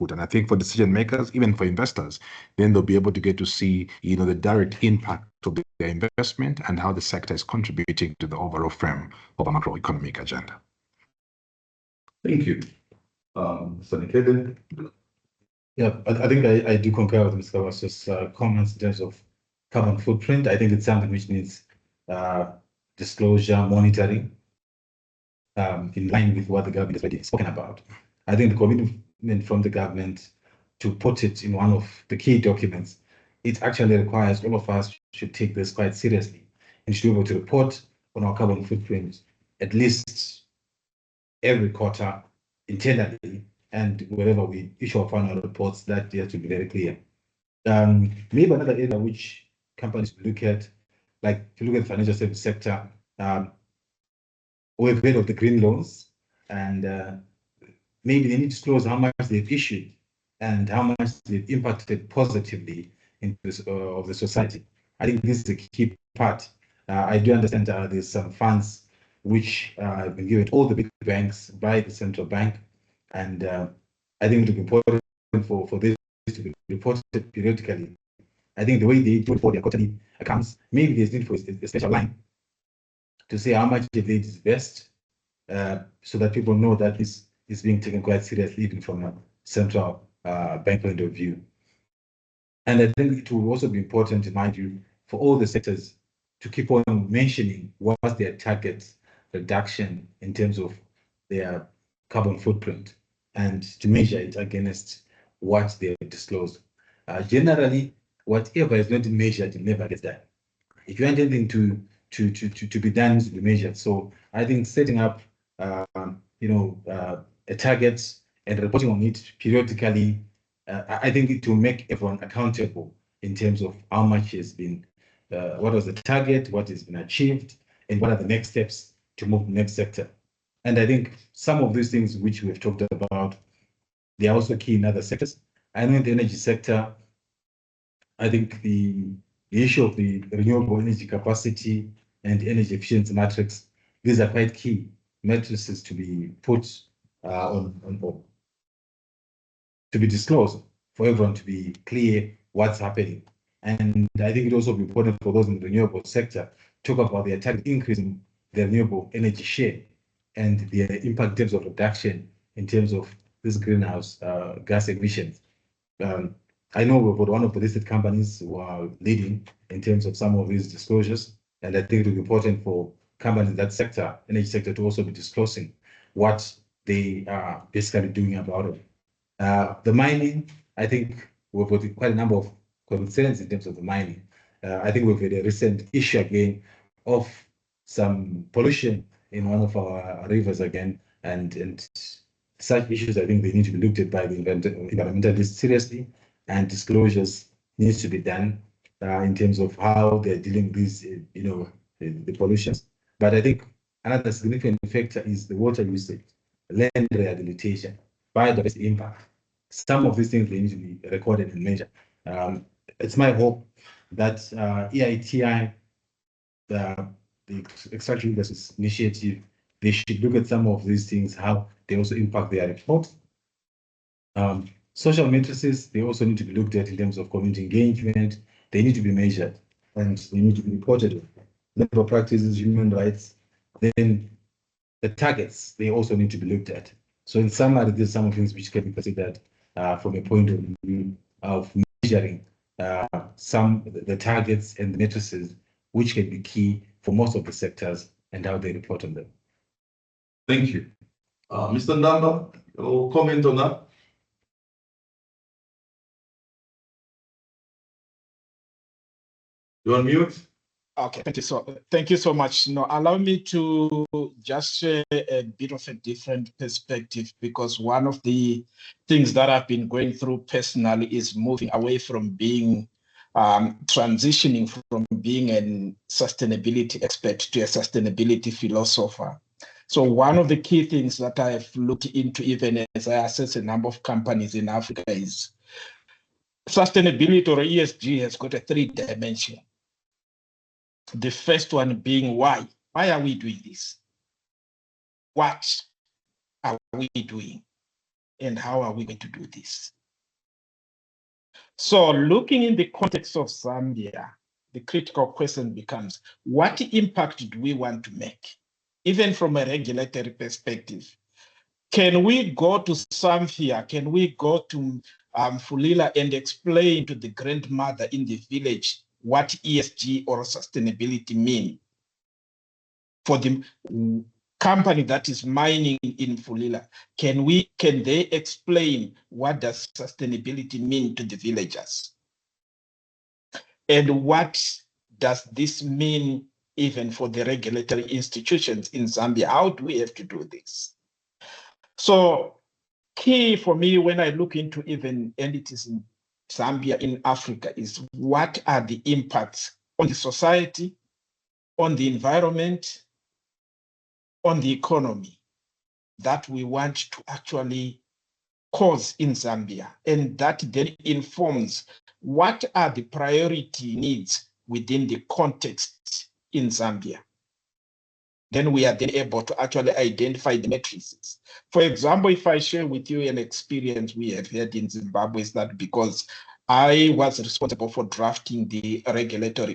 put, and I think for decision makers, even for investors, then they'll be able to get to see the direct impact of their investment and how the sector is contributing to the overall frame of a macroeconomic agenda. Thank you. Nhekede? Yeah, I think I do concur with Mr. Kabaso's comments in terms of carbon footprint. I think it's something which needs disclosure, monitoring, in line with what the government has already spoken about. I think the commitment from the government to put it in one of the key documents, it actually requires all of us should take this quite seriously and should be able to report on our carbon footprint at least every quarter internally, and wherever we issue our final reports, that has to be very clear. Maybe another area which companies look at, like if you look at the financial service sector, we've heard of the green loans, and maybe they need to disclose how much they've issued and how much they've impacted positively in this, of the society. I think this is a key part. I do understand there's some funds which have been given to all the big banks by the central bank. And I think it would be important for this to be reported periodically. I think the way they do it for their quarterly accounts, maybe there's need for a special line to say how much they disbursed, so that people know that this is being taken quite seriously, even from a central bank point of view. And I think it will also be important, in my view, for all the sectors to keep on mentioning what's their target reduction in terms of their carbon footprint, and to measure it against what they disclose. Generally, whatever is not measured, it never gets done. If you want anything to be done, to be measured. So I think setting up, a target and reporting on it periodically, I think it will make everyone accountable in terms of how much has been, what was the target, what has been achieved, and what are the next steps to move to the next sector. And I think some of these things which we've talked about, they are also key in other sectors. I know in the energy sector, I think the issue of the renewable energy capacity and energy efficiency matrix, these are quite key matrices to be put on board, to be disclosed, for everyone to be clear what's happening. And I think it also be important for those in the renewable sector to talk about their target increase in the renewable energy share and their impact in terms of reduction in terms of this greenhouse gas emissions. I know we've got one of the listed companies who are leading in terms of some of these disclosures, and I think it will be important for companies in that sector, energy sector, to also be disclosing what they are basically doing about it. The mining, I think we've got quite a number of concerns in terms of the mining. I think we've had a recent issue again of some pollution in one of our rivers again, and such issues, I think they need to be looked at by the environmentalists seriously, and disclosures needs to be done in terms of how they're dealing with these, the pollutions. But I think another significant factor is the water usage, land rehabilitation, biodiversity impact. Some of these things, they need to be recorded and measured. It's my hope that EITI, the Extractive Industries Initiative, they should look at some of these things, how they also impact their report. Social matrices, they also need to be looked at in terms of community engagement. They need to be measured and they need to be reported. Labor practices, human rights, then the targets, they also need to be looked at. So in summary, these are some of the things which can be considered from a point of view of measuring the targets and the matrices, which can be key for most of the sectors and how they report on them. Thank you. Mr. Ndamba, your comment on that? You're on mute. Okay, thank you so much. No, allow me to just share a bit of a different perspective, because one of the things that I've been going through personally is moving away from being transitioning from being a sustainability expert to a sustainability philosopher. So one of the key things that I've looked into, even as I assess a number of companies in Africa, is sustainability, or ESG, has got a 3-dimension. The first one being why. Why are we doing this? What are we doing? And how are we going to do this? So looking in the context of Zambia, the critical question becomes, what impact do we want to make? Even from a regulatory perspective, can we go to Zambia? Can we go to Fulila and explain to the grandmother in the village what ESG or sustainability mean for the company that is mining in Fulila? Can they explain what does sustainability mean to the villagers? And what does this mean even for the regulatory institutions in Zambia? How do we have to do this? So key for me when I look into even entities in Zambia, in Africa, is what are the impacts on the society, on the environment, on the economy that we want to actually cause in Zambia. And that then informs what are the priority needs within the context in Zambia. then we are then able to actually identify the matrices. For example, if I share with you an experience we have had in Zimbabwe, is that because I was responsible for drafting the regulatory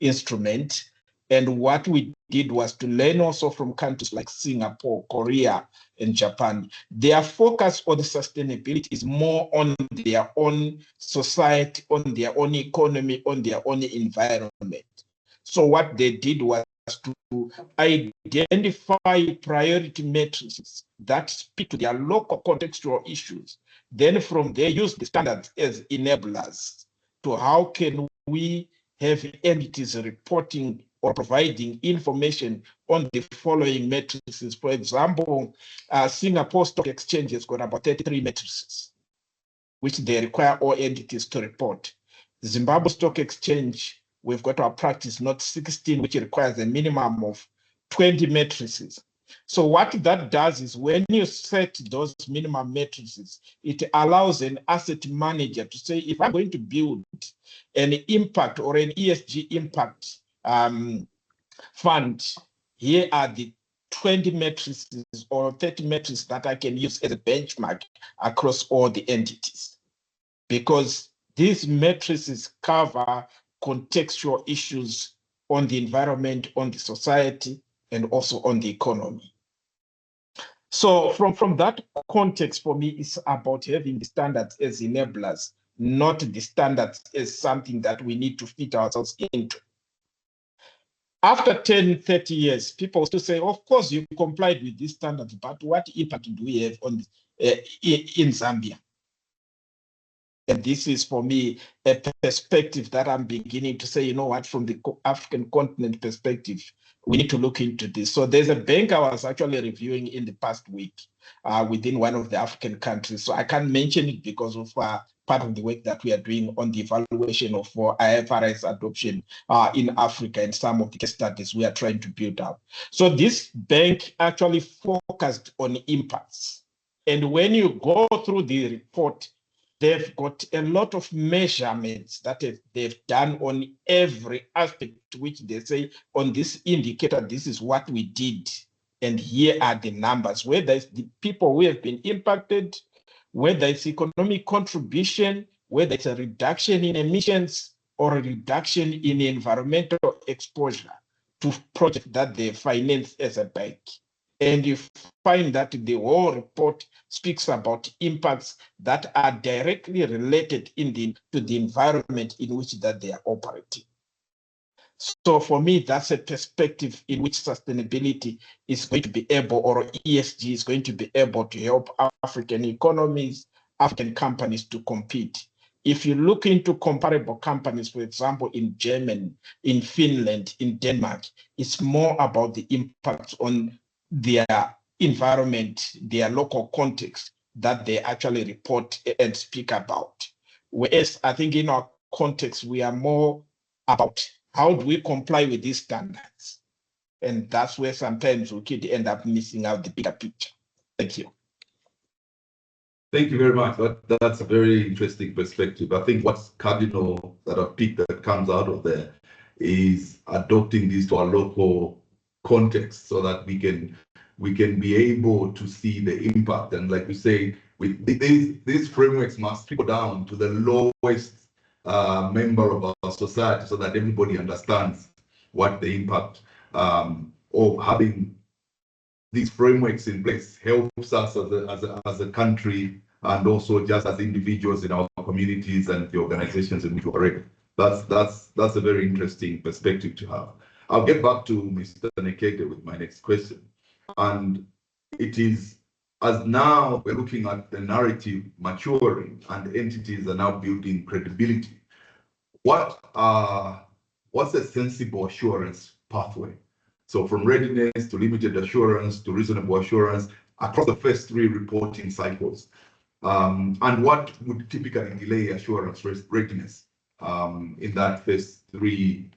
instrument, and what we did was to learn also from countries like Singapore, Korea, and Japan. Their focus on sustainability is more on their own society, on their own economy, on their own environment. So what they did was to identify priority matrices that speak to their local contextual issues. Then from there, use the standards as enablers to how can we have entities reporting or providing information on the following matrices. For example, Singapore Stock Exchange has got about 33 matrices, which they require all entities to report. Zimbabwe Stock Exchange, we've got our practice note 16, which requires a minimum of 20 matrices. So what that does is when you set those minimum matrices, it allows an asset manager to say, if I'm going to build an impact or an ESG impact fund, here are the 20 matrices or 30 matrices that I can use as a benchmark across all the entities. Because these matrices cover contextual issues on the environment, on the society, and also on the economy. So from that context, for me, it's about having the standards as enablers, not the standards as something that we need to fit ourselves into. After 10, 30 years, people still say, of course, you complied with these standards, but what impact do we have on in Zambia? And this is, for me, a perspective that I'm beginning to say, you know what, from the African continent perspective, we need to look into this. So there's a bank I was actually reviewing in the past week within one of the African countries. So I can't mention it because of part of the work that we are doing on the evaluation of IFRS adoption in Africa and some of the case studies we are trying to build up. So this bank actually focused on impacts. And when you go through the report, they've got a lot of measurements that they've done on every aspect, which they say on this indicator, this is what we did. And here are the numbers, whether it's the people who have been impacted, whether it's economic contribution, whether it's a reduction in emissions or a reduction in environmental exposure to projects that they finance as a bank. And you find that the whole report speaks about impacts that are directly related to the environment in which that they are operating. So for me, that's a perspective in which sustainability is going to be able, or ESG is going to be able to help African economies, African companies to compete. If you look into comparable companies, for example, in Germany, in Finland, in Denmark, it's more about the impact on their environment, their local context that they actually report and speak about. Whereas I think in our context, we are more about how do we comply with these standards? And that's where sometimes we could end up missing out the bigger picture. Thank you. Thank you very much. That's a very interesting perspective. I think what's cardinal that I've picked that comes out of there is adopting this to our local context so that we can be able to see the impact. And like we say, these frameworks must trickle down to the lowest member of our society so that everybody understands what the impact of having these frameworks in place helps us as a country and also just as individuals in our communities and the organizations in which we operate. That's a very interesting perspective to have. I'll get back to Mr. Nhekede with my next question. And it is, as now we're looking at the narrative maturing and entities are now building credibility, what's a sensible assurance pathway? So from readiness to limited assurance to reasonable assurance across the first three reporting cycles. And what would typically delay assurance readiness in that first three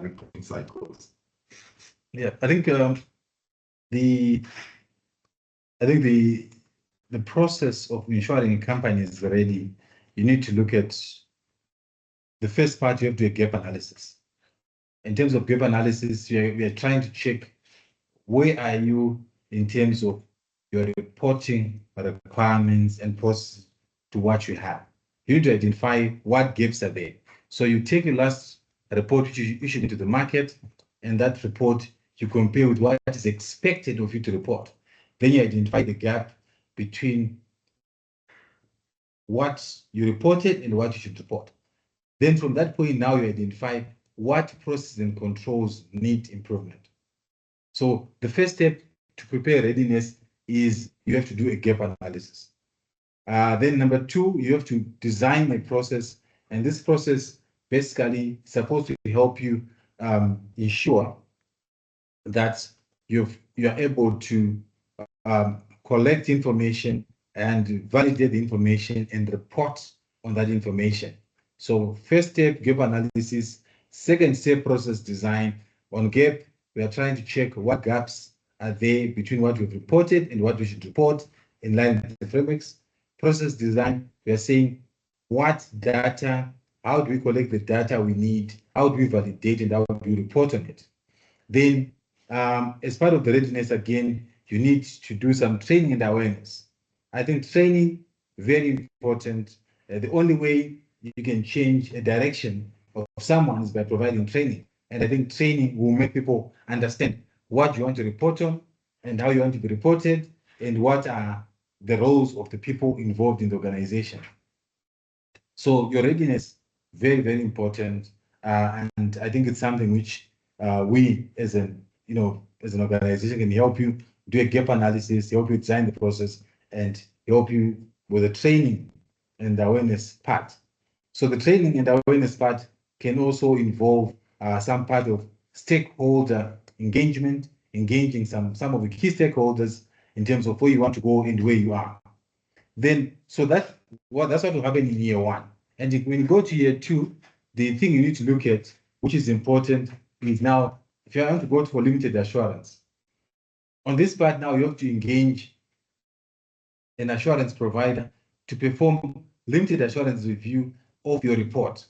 reporting cycles? Yeah, I think the process of ensuring a company is ready, you need to look at the first part. You have to do a gap analysis. in terms of gap analysis, we are trying to check where are you in terms of your reporting requirements and process to what you have. You need to identify what gaps are there. So you take your last report which you issued into the market, and that report you compare with what is expected of you to report. Then you identify the gap between what you reported and what you should report. Then from that point, now you identify what processes and controls need improvement. So the first step to prepare readiness is you have to do a gap analysis. Then number two, you have to design a process, and this process basically is supposed to help you ensure that you are able to collect information and validate the information and report on that information. So first step, gap analysis. Second step, process design. On gap, we are trying to check what gaps are there between what we've reported and what we should report in line with the frameworks. Process design, we are saying what data, how do we collect the data we need, how do we validate and how do we report on it. Then as part of the readiness, again, you need to do some training and awareness. I think training, very important. The only way you can change a direction of someone is by providing training. And I think training will make people understand what you want to report on and how you want to be reported and what are the roles of the people involved in the organization. So your readiness, very, very important. And I think it's something which we as an organization can help you do a gap analysis, help you design the process, and help you with the training and the awareness part. So the training and awareness part can also involve some part of stakeholder engagement, engaging some of the key stakeholders in terms of where you want to go and where you are. Then, so that's what will happen in year one. And when you go to year two, the thing you need to look at, which is important, is now, if you want to go for limited assurance, on this part now you have to engage an assurance provider to perform limited assurance review of your report.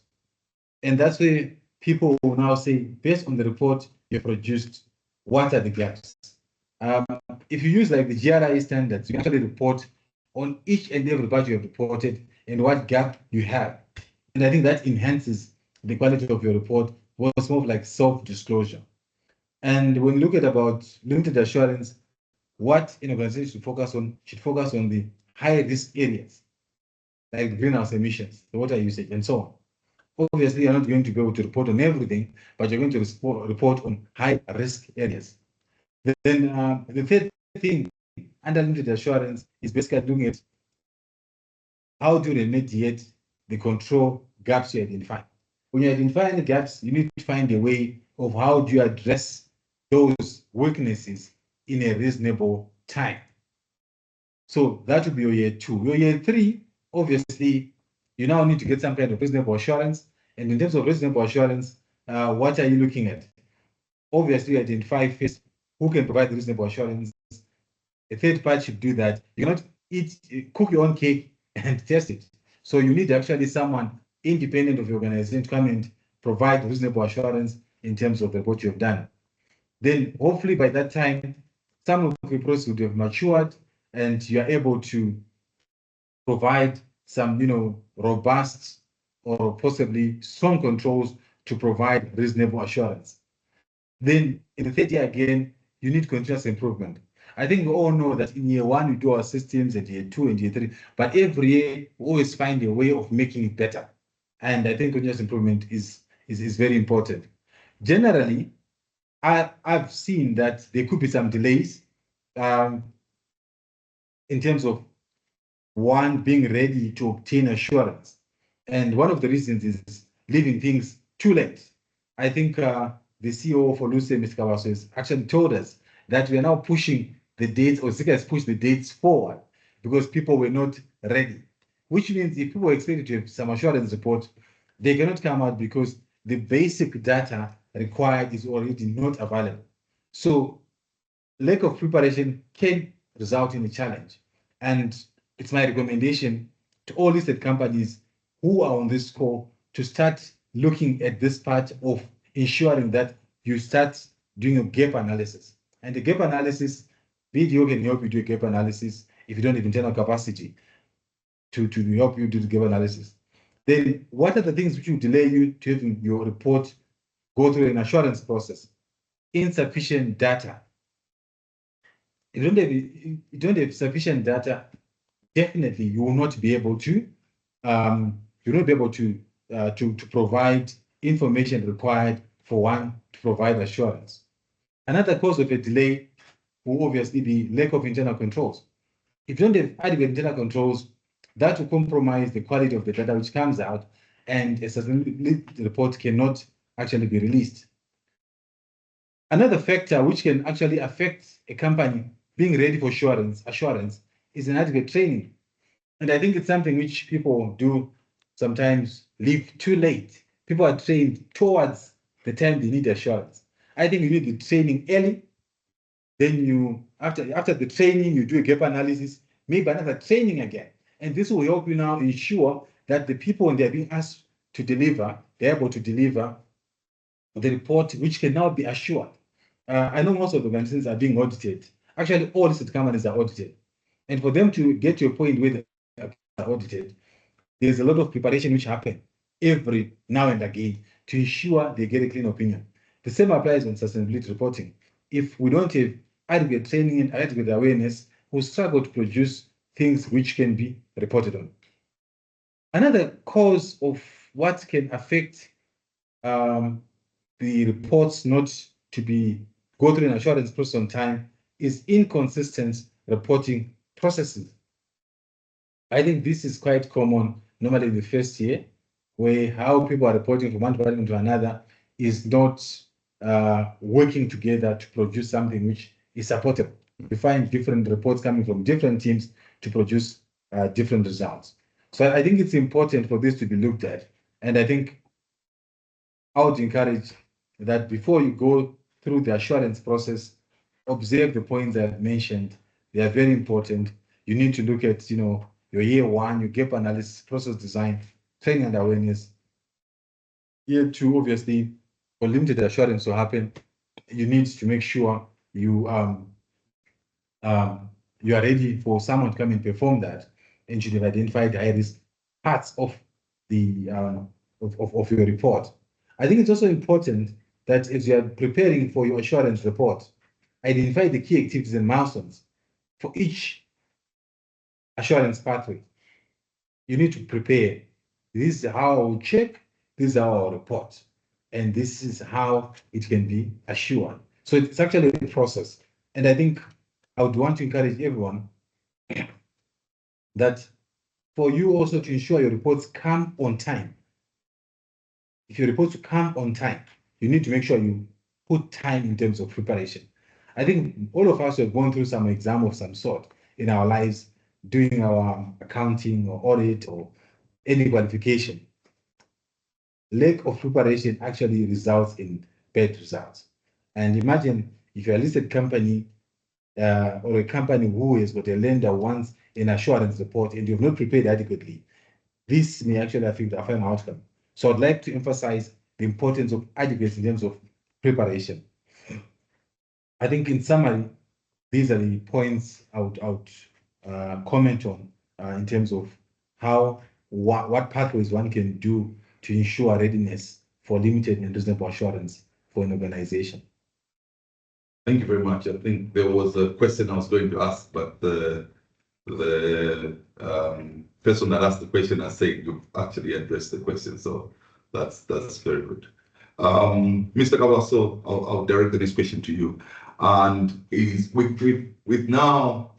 And that's where people will now say, based on the report you produced, what are the gaps? If you use like the GRI standards, you can actually report on each and every part you have reported and what gap you have. And I think that enhances the quality of your report, was more of like self-disclosure. And when you look at about limited assurance, what an organization should focus on the high-risk areas, like greenhouse emissions, the water usage, and so on. Obviously, you're not going to be able to report on everything, but you're going to report on high-risk areas. Then the third thing under limited assurance is basically looking at how to remediate the control gaps you identify. When you identify the gaps, you need to find a way of how do you address those weaknesses in a reasonable time. So that would be your year two. Your year three, obviously, you now need to get some kind of reasonable assurance. And in terms of reasonable assurance, what are you looking at? Obviously, identify first who can provide reasonable assurance. A third party should do that. You cannot cook your own cake and test it. So you need actually someone independent of the organization to come and provide reasonable assurance in terms of what you've done. Then hopefully by that time, some of the process would have matured and you are able to provide some, robust or possibly strong controls to provide reasonable assurance. Then in the third year again, you need continuous improvement. I think we all know that in year one, we do our systems, and year two and year three, but every year we always find a way of making it better. And I think continuous improvement is very important. Generally, I've seen that there could be some delays in terms of one being ready to obtain assurance. And one of the reasons is leaving things too late. I think the CEO for LuSE, Mr. Kabaso, has actually told us that we are now pushing the dates, or Zika has pushed the dates forward because people were not ready. Which means if people are expected to have some assurance report, they cannot come out because the basic data required is already not available. So lack of preparation can result in a challenge. And it's my recommendation to all listed companies who are on this call to start looking at this part of ensuring that you start doing a gap analysis. And the gap analysis, video can help you do a gap analysis if you don't have internal capacity to help you do the gap analysis. Then what are the things which will delay you to having your report go through an assurance process? Insufficient data. If you don't have sufficient data, definitely you will not be able to to provide information required for one to provide assurance. Another cause of a delay will obviously be lack of internal controls. If you don't have adequate internal controls, that will compromise the quality of the data which comes out, and a sustainability report cannot actually be released. Another factor which can actually affect a company being ready for assurance is inadequate training. And I think it's something which people do sometimes leave too late. People are trained towards the time they need assurance. I think you need the training early. Then you, after the training, you do a gap analysis, maybe another training again. And this will help you now ensure that the people, when they're being asked to deliver, they're able to deliver the report, which can now be assured. I know most of the organizations are being audited. Actually, all listed companies are audited. And for them to get to a point where they are audited, there's a lot of preparation which happen every now and again to ensure they get a clean opinion. The same applies on sustainability reporting. If we don't have adequate training and adequate awareness, we'll struggle to produce things which can be reported on. Another cause of what can affect the reports not to go through an assurance process on time is inconsistent reporting processes. I think this is quite common normally in the first year, where how people are reporting from one department to another is not working together to produce something which is supportable. You find different reports coming from different teams to produce different results. So I think it's important for this to be looked at. And I think I would encourage that before you go through the assurance process, observe the points I've mentioned. They are very important. You need to look at, your year one, your gap analysis, process design, training and awareness. Year two, obviously, for limited assurance to happen, you need to make sure you are ready for someone to come and perform that, and should have identified the high-risk parts of the of your report. I think it's also important that as you are preparing for your assurance report, identify the key activities and milestones for each assurance pathway. You need to prepare. This is how I will check, this is how I will report, and this is how it can be assured. So it's actually a process. And I think I would want to encourage everyone that for you also to ensure your reports come on time. If your reports come on time, you need to make sure you put time in terms of preparation. I think all of us have gone through some exam of some sort in our lives, doing our accounting or audit or any qualification. Lack of preparation actually results in bad results. And imagine if you're a listed company or a company who has got a lender wants an assurance report and you've not prepared adequately, this may actually affect the final outcome. So I'd like to emphasize the importance of adequacy in terms of preparation. I think in summary, these are the points I would comment on in terms of how what pathways one can do to ensure readiness for limited and reasonable assurance for an organization. Thank you very much. I think there was a question I was going to ask, but the person that asked the question has said you've actually addressed the question, so that's very good. Mr. Kabaso, I'll direct the next question to you. And is with now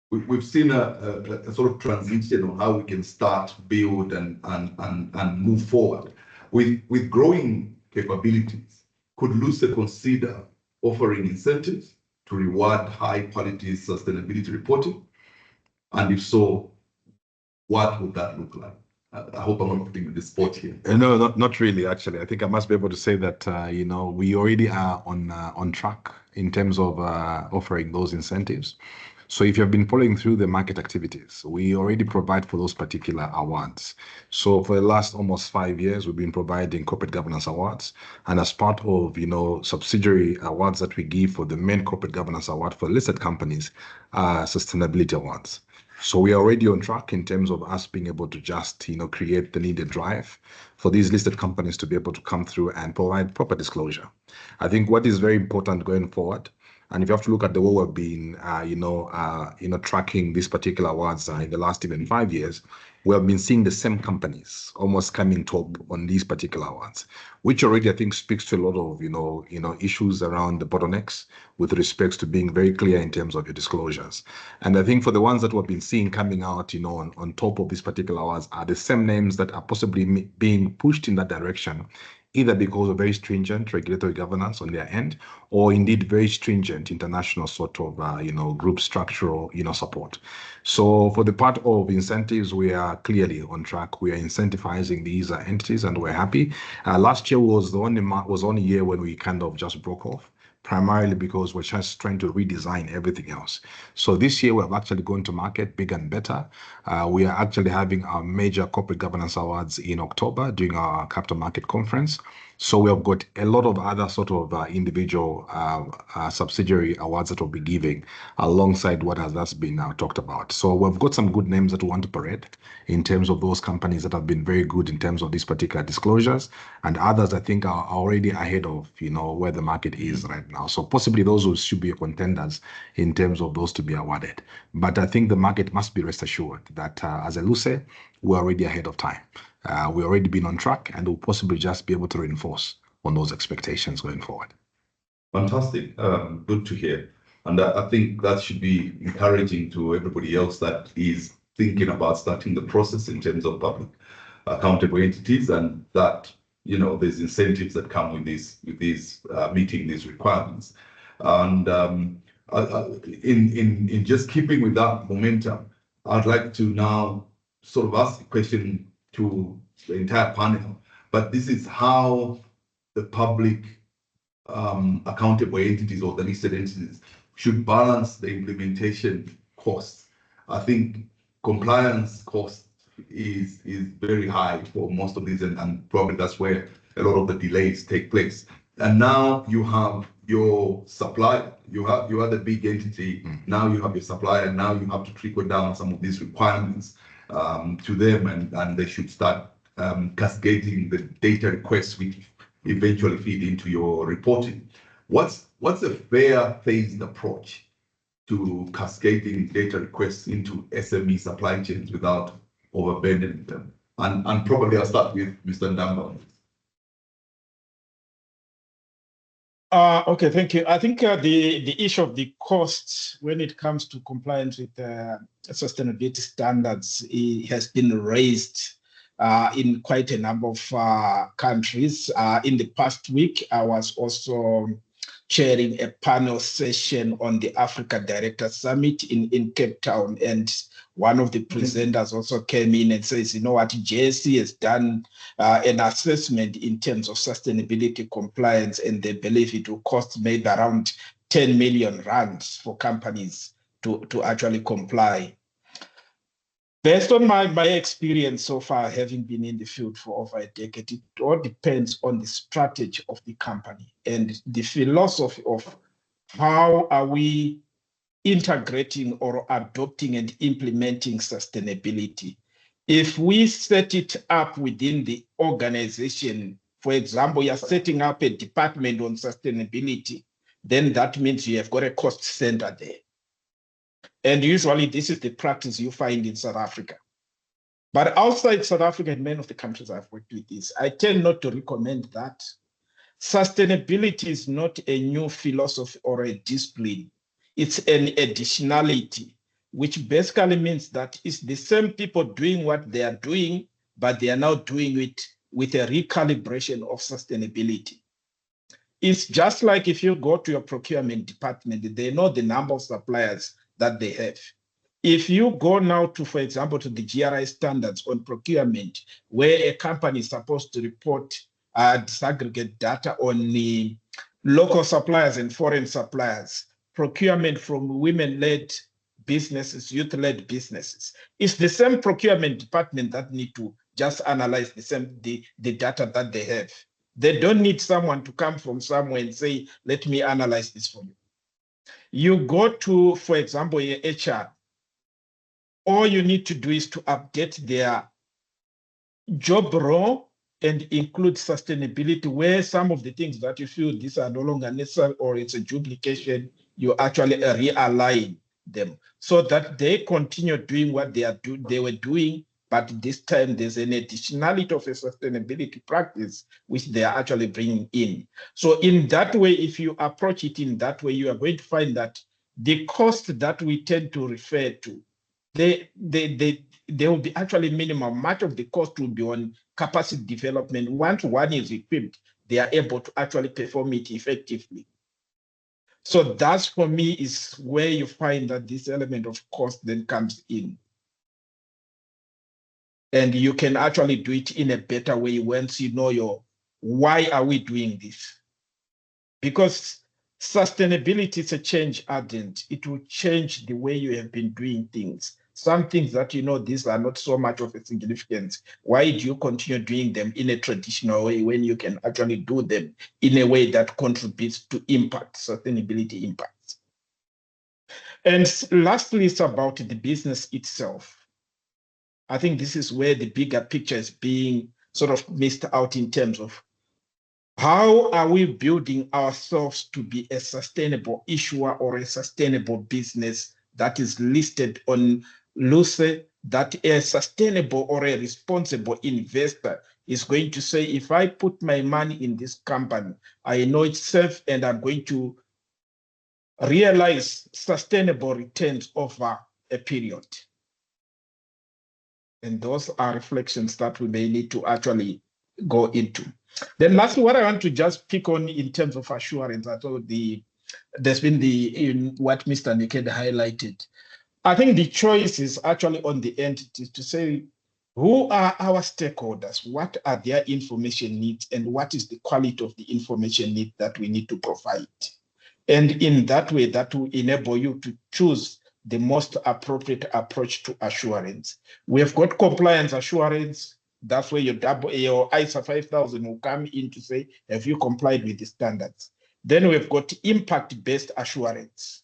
we've seen a sort of transition on how we can start, build, and move forward with growing capabilities. Could LuSE consider offering incentives to reward high quality sustainability reporting? And if so, what would that look like? I hope I'm not putting you in the spot here. No, not really, actually. I think I must be able to say that, we already are on track in terms of offering those incentives. So if you've been following through the market activities, we already provide for those particular awards. So for the last almost 5 years, we've been providing corporate governance awards. And as part of, subsidiary awards that we give for the main corporate governance award for listed companies, sustainability awards. So we are already on track in terms of us being able to just, create the needed drive for these listed companies to be able to come through and provide proper disclosure. I think what is very important going forward, and if you have to look at the way we've been, tracking these particular awards in the last even 5 years, we have been seeing the same companies almost coming top on these particular awards, which already I think speaks to a lot of issues around the bottlenecks with respects to being very clear in terms of your disclosures. And I think for the ones that we've been seeing coming out, on top of these particular awards are the same names that are possibly being pushed in that direction, either because of very stringent regulatory governance on their end, or indeed very stringent international sort of, group structural, support. So for the part of incentives, we are clearly on track. We are incentivizing these entities, and we're happy. Last year was the only year when we kind of just broke off, primarily because we're just trying to redesign everything else. So this year, we're actually going to market bigger and better. We are actually having our major corporate governance awards in October during our capital market conference. So we have got a lot of other sort of individual subsidiary awards that we'll be giving alongside what has just been talked about. So we've got some good names that we want to parade in terms of those companies that have been very good in terms of these particular disclosures, and others I think are already ahead of where the market is right now. So possibly those who should be contenders in terms of those to be awarded. But I think the market must be rest assured that as a LuSE, we're already ahead of time. We've already been on track, and we'll possibly just be able to reinforce on those expectations going forward. Fantastic. Good to hear. And I think that should be encouraging to everybody else that is thinking about starting the process in terms of public accountable entities, and that, there's incentives that come with these meeting these requirements. And in just keeping with that momentum, I'd like to now sort of ask a question to the entire panel, but this is how the public accountable entities or the listed entities should balance the implementation costs. I think compliance cost is very high for most of these, and probably that's where a lot of the delays take place. And now you have your supplier, you are the big entity, now you have your supplier, and now you have to trickle down some of these requirements to them, and they should start cascading the data requests which eventually feed into your reporting. What's a fair phased approach to cascading data requests into SME supply chains without overburdening them? And probably I'll start with Mr. Ndamba. Okay, thank you. I think the issue of the costs when it comes to compliance with sustainability standards has been raised in quite a number of countries. In the past week, I was also chairing a panel session on the Africa Director Summit in Cape Town, and one of the presenters also came in and says, JSE has done an assessment in terms of sustainability compliance, and they believe it will cost maybe around 10 million rands for companies to actually comply. Based on my experience so far, having been in the field for over a decade, it all depends on the strategy of the company and the philosophy of how are we integrating or adopting and implementing sustainability. If we set it up within the organization, for example, you're setting up a department on sustainability, then that means you have got a cost center there. And usually this is the practice you find in South Africa. But outside South Africa, in many of the countries I've worked with this, I tend not to recommend that. Sustainability is not a new philosophy or a discipline. It's an additionality, which basically means that it's the same people doing what they are doing, but they are now doing it with a recalibration of sustainability. It's just like if you go to your procurement department, they know the number of suppliers that they have. If you go now to, for example, to the GRI standards on procurement, where a company is supposed to report disaggregate data on the local suppliers and foreign suppliers, procurement from women-led businesses, youth-led businesses. It's the same procurement department that need to just analyze the data that they have. They don't need someone to come from somewhere and say, let me analyze this for you. You go to, for example, your HR, all you need to do is to update their job role and include sustainability, where some of the things that you feel these are no longer necessary or it's a duplication, you actually realign them so that they continue doing what they were doing, but this time there's an additionality of a sustainability practice which they are actually bringing in. So in that way, if you approach it in that way, you are going to find that the cost that we tend to refer to, they will be actually minimal. Much of the cost will be on capacity development. Once one is equipped, they are able to actually perform it effectively. So that's, for me, is where you find that this element of cost then comes in. And you can actually do it in a better way once you know why are we doing this? Because sustainability is a change agent. It will change the way you have been doing things. Some things that these are not so much of a significance. Why do you continue doing them in a traditional way when you can actually do them in a way that contributes to impact, sustainability impacts? And lastly, it's about the business itself. I think this is where the bigger picture is being sort of missed out in terms of how are we building ourselves to be a sustainable issuer or a sustainable business that is listed on LuSE, that a sustainable or a responsible investor is going to say, if I put my money in this company, I know it's safe and I'm going to realize sustainable returns over a period. And those are reflections that we may need to actually go into. Then lastly, what I want to just pick on in terms of assurance, I thought there's been what Mr. Nhekede highlighted. I think the choice is actually on the entities to say, who are our stakeholders? What are their information needs? And what is the quality of the information need that we need to provide? And in that way, that will enable you to choose the most appropriate approach to assurance. We have got compliance assurance. That's where your ISA 5000 will come in to say, have you complied with the standards? Then we've got impact-based assurance,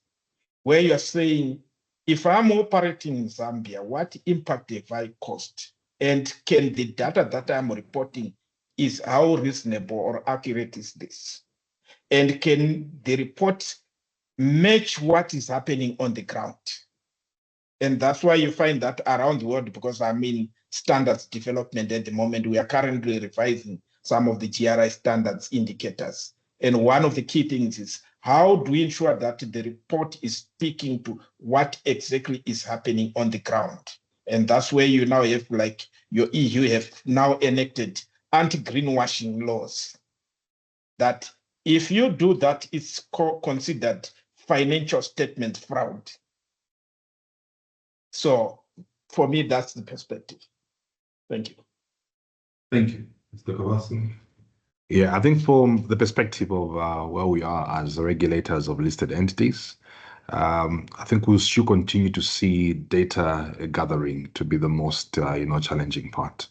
where you're saying, if I'm operating in Zambia, what impact have I caused? And can the data that I'm reporting is how reasonable or accurate is this? And can the report match what is happening on the ground? And that's why you find that around the world, because I'm in standards development at the moment, we are currently revising some of the GRI standards indicators. And one of the key things is, how do we ensure that the report is speaking to what exactly is happening on the ground? And that's where you now have, like your EU have now enacted anti-greenwashing laws, that if you do that, it's considered financial statement fraud. So for me, that's the perspective. Thank you. Thank you, Mr. Kabaso. Yeah, I think from the perspective of where we are as regulators of listed entities, I think we should continue to see data gathering to be the most, challenging part.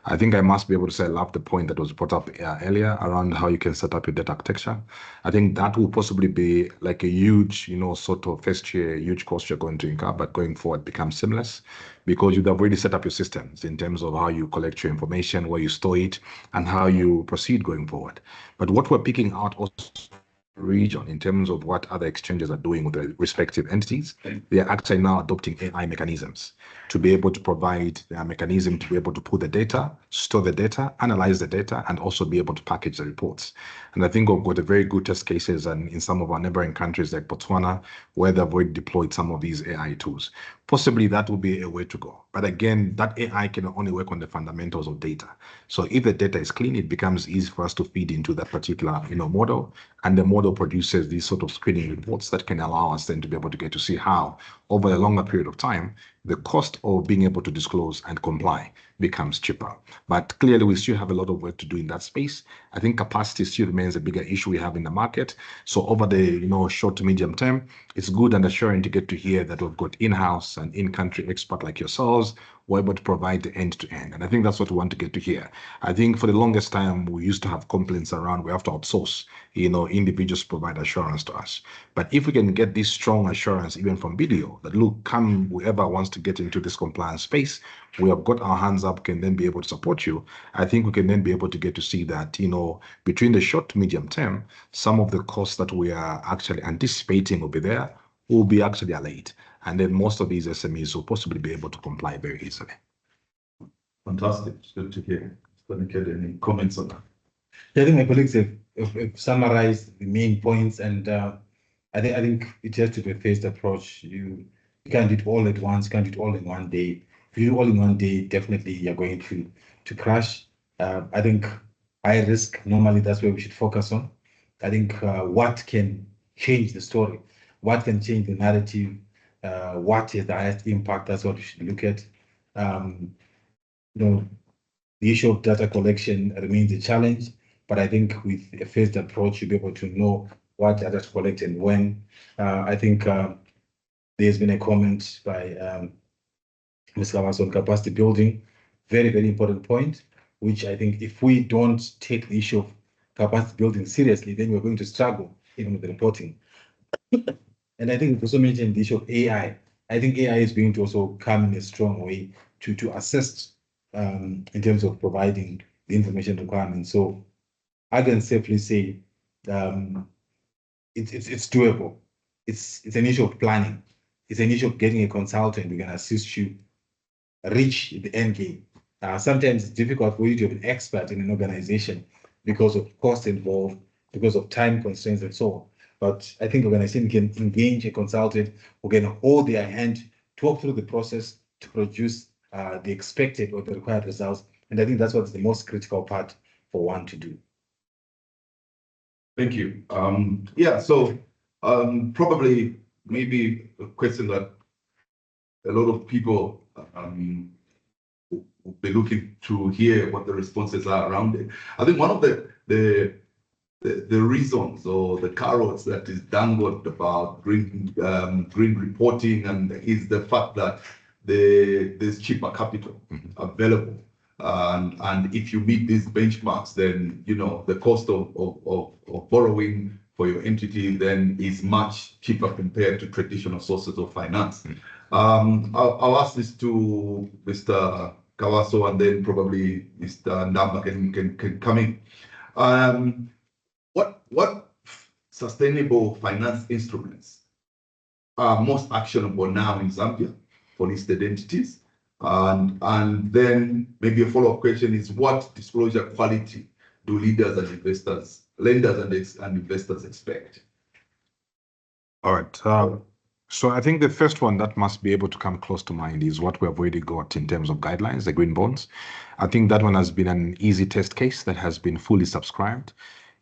I think I must be able to say I love the point that was brought up earlier around how you can set up your data architecture. I think that will possibly be like a huge, sort of first year, huge cost you're going to incur, but going forward becomes seamless because you'd have already set up your systems in terms of how you collect your information, where you store it, and how you proceed going forward. But what we're picking out also region in terms of what other exchanges are doing with the respective entities, they are actually now adopting AI mechanisms to be able to provide a mechanism to be able to pull the data, store the data, analyze the data, and also be able to package the reports. And I think we've got a very good test cases and in some of our neighboring countries like Botswana, where they've already deployed some of these AI tools. Possibly that will be a way to go. But again, that AI can only work on the fundamentals of data. So if the data is clean, it becomes easy for us to feed into that particular model, and the model produces these sort of screening reports that can allow us then to be able to get to see how over a longer period of time, the cost of being able to disclose and comply becomes cheaper. But clearly, we still have a lot of work to do in that space. I think capacity still remains a bigger issue we have in the market. So over the short to medium term, it's good and assuring to get to hear that we've got in-house and in-country expert like yourselves. We're able to provide the end-to-end. And I think that's what we want to get to hear. I think for the longest time, we used to have complaints around we have to outsource, individuals provide assurance to us. But if we can get this strong assurance, even from BDO, that look, come whoever wants to get into this compliance space, we have got our hands up, can then be able to support you. I think we can then be able to get to see that, between the short to medium term, some of the costs that we are actually anticipating will be there, will be actually allayed. And then most of these SMEs will possibly be able to comply very easily. Fantastic. It's good to hear. Nhekede, any comments on that? Yeah, I think my colleagues have summarized the main points, and I think it has to be a phased approach. You can't do it all at once, you can't do it all in one day. If you do all in one day, definitely you're going to crash. I think high risk, normally that's where we should focus on. I think what can change the story, what can change the narrative, what is the highest impact, that's what we should look at. The issue of data collection remains a challenge, but I think with a phased approach, you'll be able to know what data to collect and when. I think there's been a comment by Ms. Kabaso on capacity building, very, very important point, which I think if we don't take the issue of capacity building seriously, then we're going to struggle even with the reporting. And I think you also mentioned the issue of AI. I think AI is going to also come in a strong way to assist in terms of providing the information requirements. So I can safely say it's doable. It's an issue of planning. It's an issue of getting a consultant who can assist you reach the end game. Sometimes it's difficult for you to have an expert in an organization because of cost involved, because of time constraints and so on. But I think organization can engage a consultant who can hold their hand, talk through the process to produce the expected or the required results. And I think that's what's the most critical part for one to do. Thank you. So probably maybe a question that a lot of people will be looking to hear what the responses are around it. I think one of the reasons or the carrots that is dangled about green reporting and is the fact that there's cheaper capital available. And if you meet these benchmarks, then the cost of borrowing for your entity then is much cheaper compared to traditional sources of finance. I'll ask this to Mr. Kabaso, and then probably Mr. Ndamba can come in. What sustainable finance instruments are most actionable now in Zambia for listed entities? And then maybe a follow-up question is, what disclosure quality do lenders and investors expect? All right. So I think the first one that must be able to come close to mind is what we have already got in terms of guidelines, the green bonds. I think that one has been an easy test case that has been fully subscribed.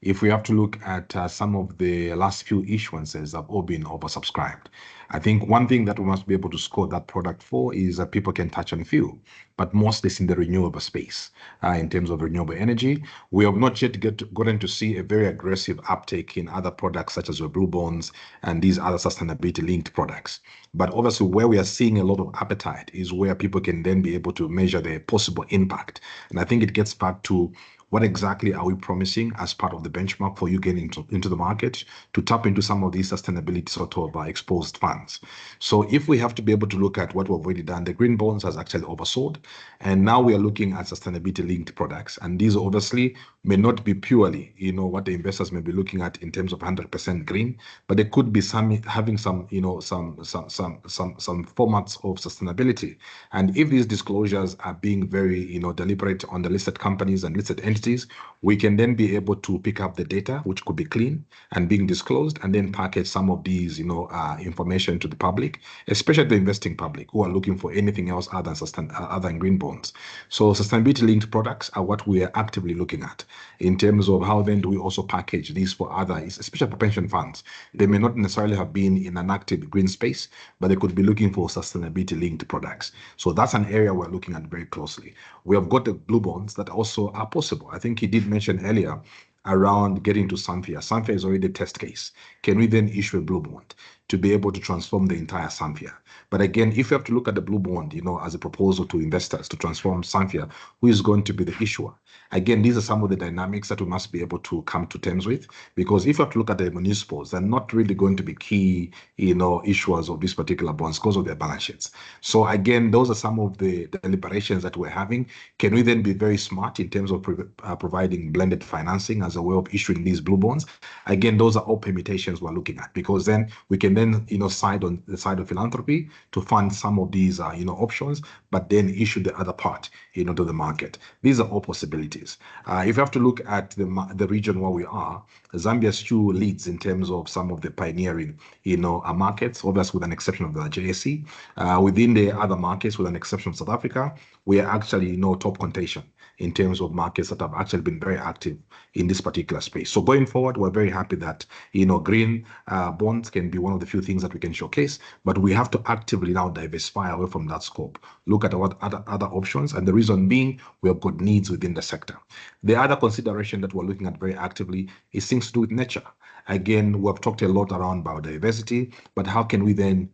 If we have to look at some of the last few issuances have all been oversubscribed. I think one thing that we must be able to score that product for is that people can touch on few, but mostly it's in the renewable space. In terms of renewable energy, we have not yet gotten to see a very aggressive uptake in other products such as your blue bonds and these other sustainability linked products. But obviously where we are seeing a lot of appetite is where people can then be able to measure the possible impact. And I think it gets back to what exactly are we promising as part of the benchmark for you getting into the market to tap into some of these sustainability sort of exposed funds? So if we have to be able to look at what we've already done, the green bonds has actually oversold, and now we are looking at sustainability linked products. And these obviously may not be purely, what the investors may be looking at in terms of 100% green, but there could be having some formats of sustainability. And if these disclosures are being very, deliberate on the listed companies and listed entities, entities, we can then be able to pick up the data, which could be clean and being disclosed, and then package some of these, information to the public, especially the investing public who are looking for anything else other than green bonds. So sustainability-linked products are what we are actively looking at in terms of how then do we also package these for others, especially for pension funds. They may not necessarily have been in an active green space, but they could be looking for sustainability-linked products. So that's an area we're looking at very closely. We have got the blue bonds that also are possible. I think he did mention earlier around getting to Zambia. Zambia is already a test case. Can we then issue a blue bond to be able to transform the entire Zambia? But again, if you have to look at the blue bond, as a proposal to investors to transform Zambia, who is going to be the issuer? Again, these are some of the dynamics that we must be able to come to terms with, because if you have to look at the municipals, they're not really going to be key, issuers of these particular bonds because of their balance sheets. So again, those are some of the deliberations that we're having. Can we then be very smart in terms of providing blended financing as a way of issuing these blue bonds? Again, those are all permutations we're looking at, because then we can then, side on the side of philanthropy to fund some of these, options, but then issue the other part, to the market. These are all possibilities. If you have to look at the region where we are, Zambia still leads in terms of some of the pioneering, markets, obviously with an exception of the JSE. Within the other markets, with an exception of South Africa, we are actually, top contention in terms of markets that have actually been very active in this particular space. So going forward, we're very happy that, green bonds can be one of the few things that we can showcase, but we have to actively now diversify away from that scope, look at what other options, and the reason being, we have got needs within the sector. The other consideration that we're looking at very actively is things to do with nature. Again, we've talked a lot around biodiversity, but how can we then,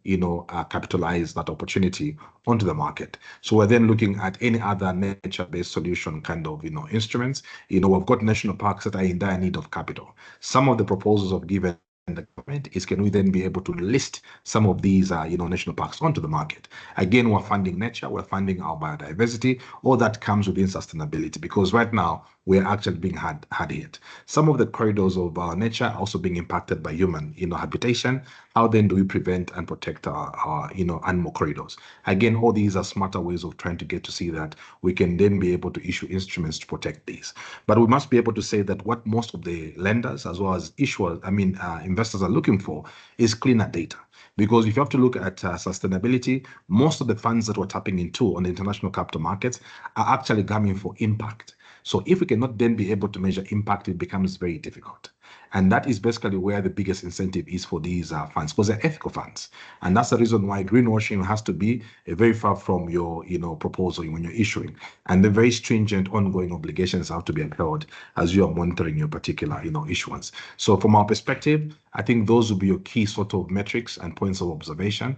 capitalize that opportunity onto the market? So we're then looking at any other nature-based solution kind of, instruments. We've got national parks that are in dire need of capital. Some of the proposals of given the government is, can we then be able to list some of these, national parks onto the market? Again, we're funding nature, we're funding our biodiversity, all that comes within sustainability, because right now we're actually being hard hit. Some of the corridors of our nature are also being impacted by human, habitation. How then do we prevent and protect our animal corridors? Again, all these are smarter ways of trying to get to see that we can then be able to issue instruments to protect these. But we must be able to say that what most of the lenders as well as issuers, investors are looking for is cleaner data. Because if you have to look at sustainability, most of the funds that we're tapping into on the international capital markets are actually coming for impact. So if we cannot then be able to measure impact, it becomes very difficult. And that is basically where the biggest incentive is for these funds, because they're ethical funds. And that's the reason why greenwashing has to be very far from your proposal when you're issuing. And the very stringent ongoing obligations have to be upheld as you are monitoring your particular issuance. So from our perspective, I think those will be your key sort of metrics and points of observation,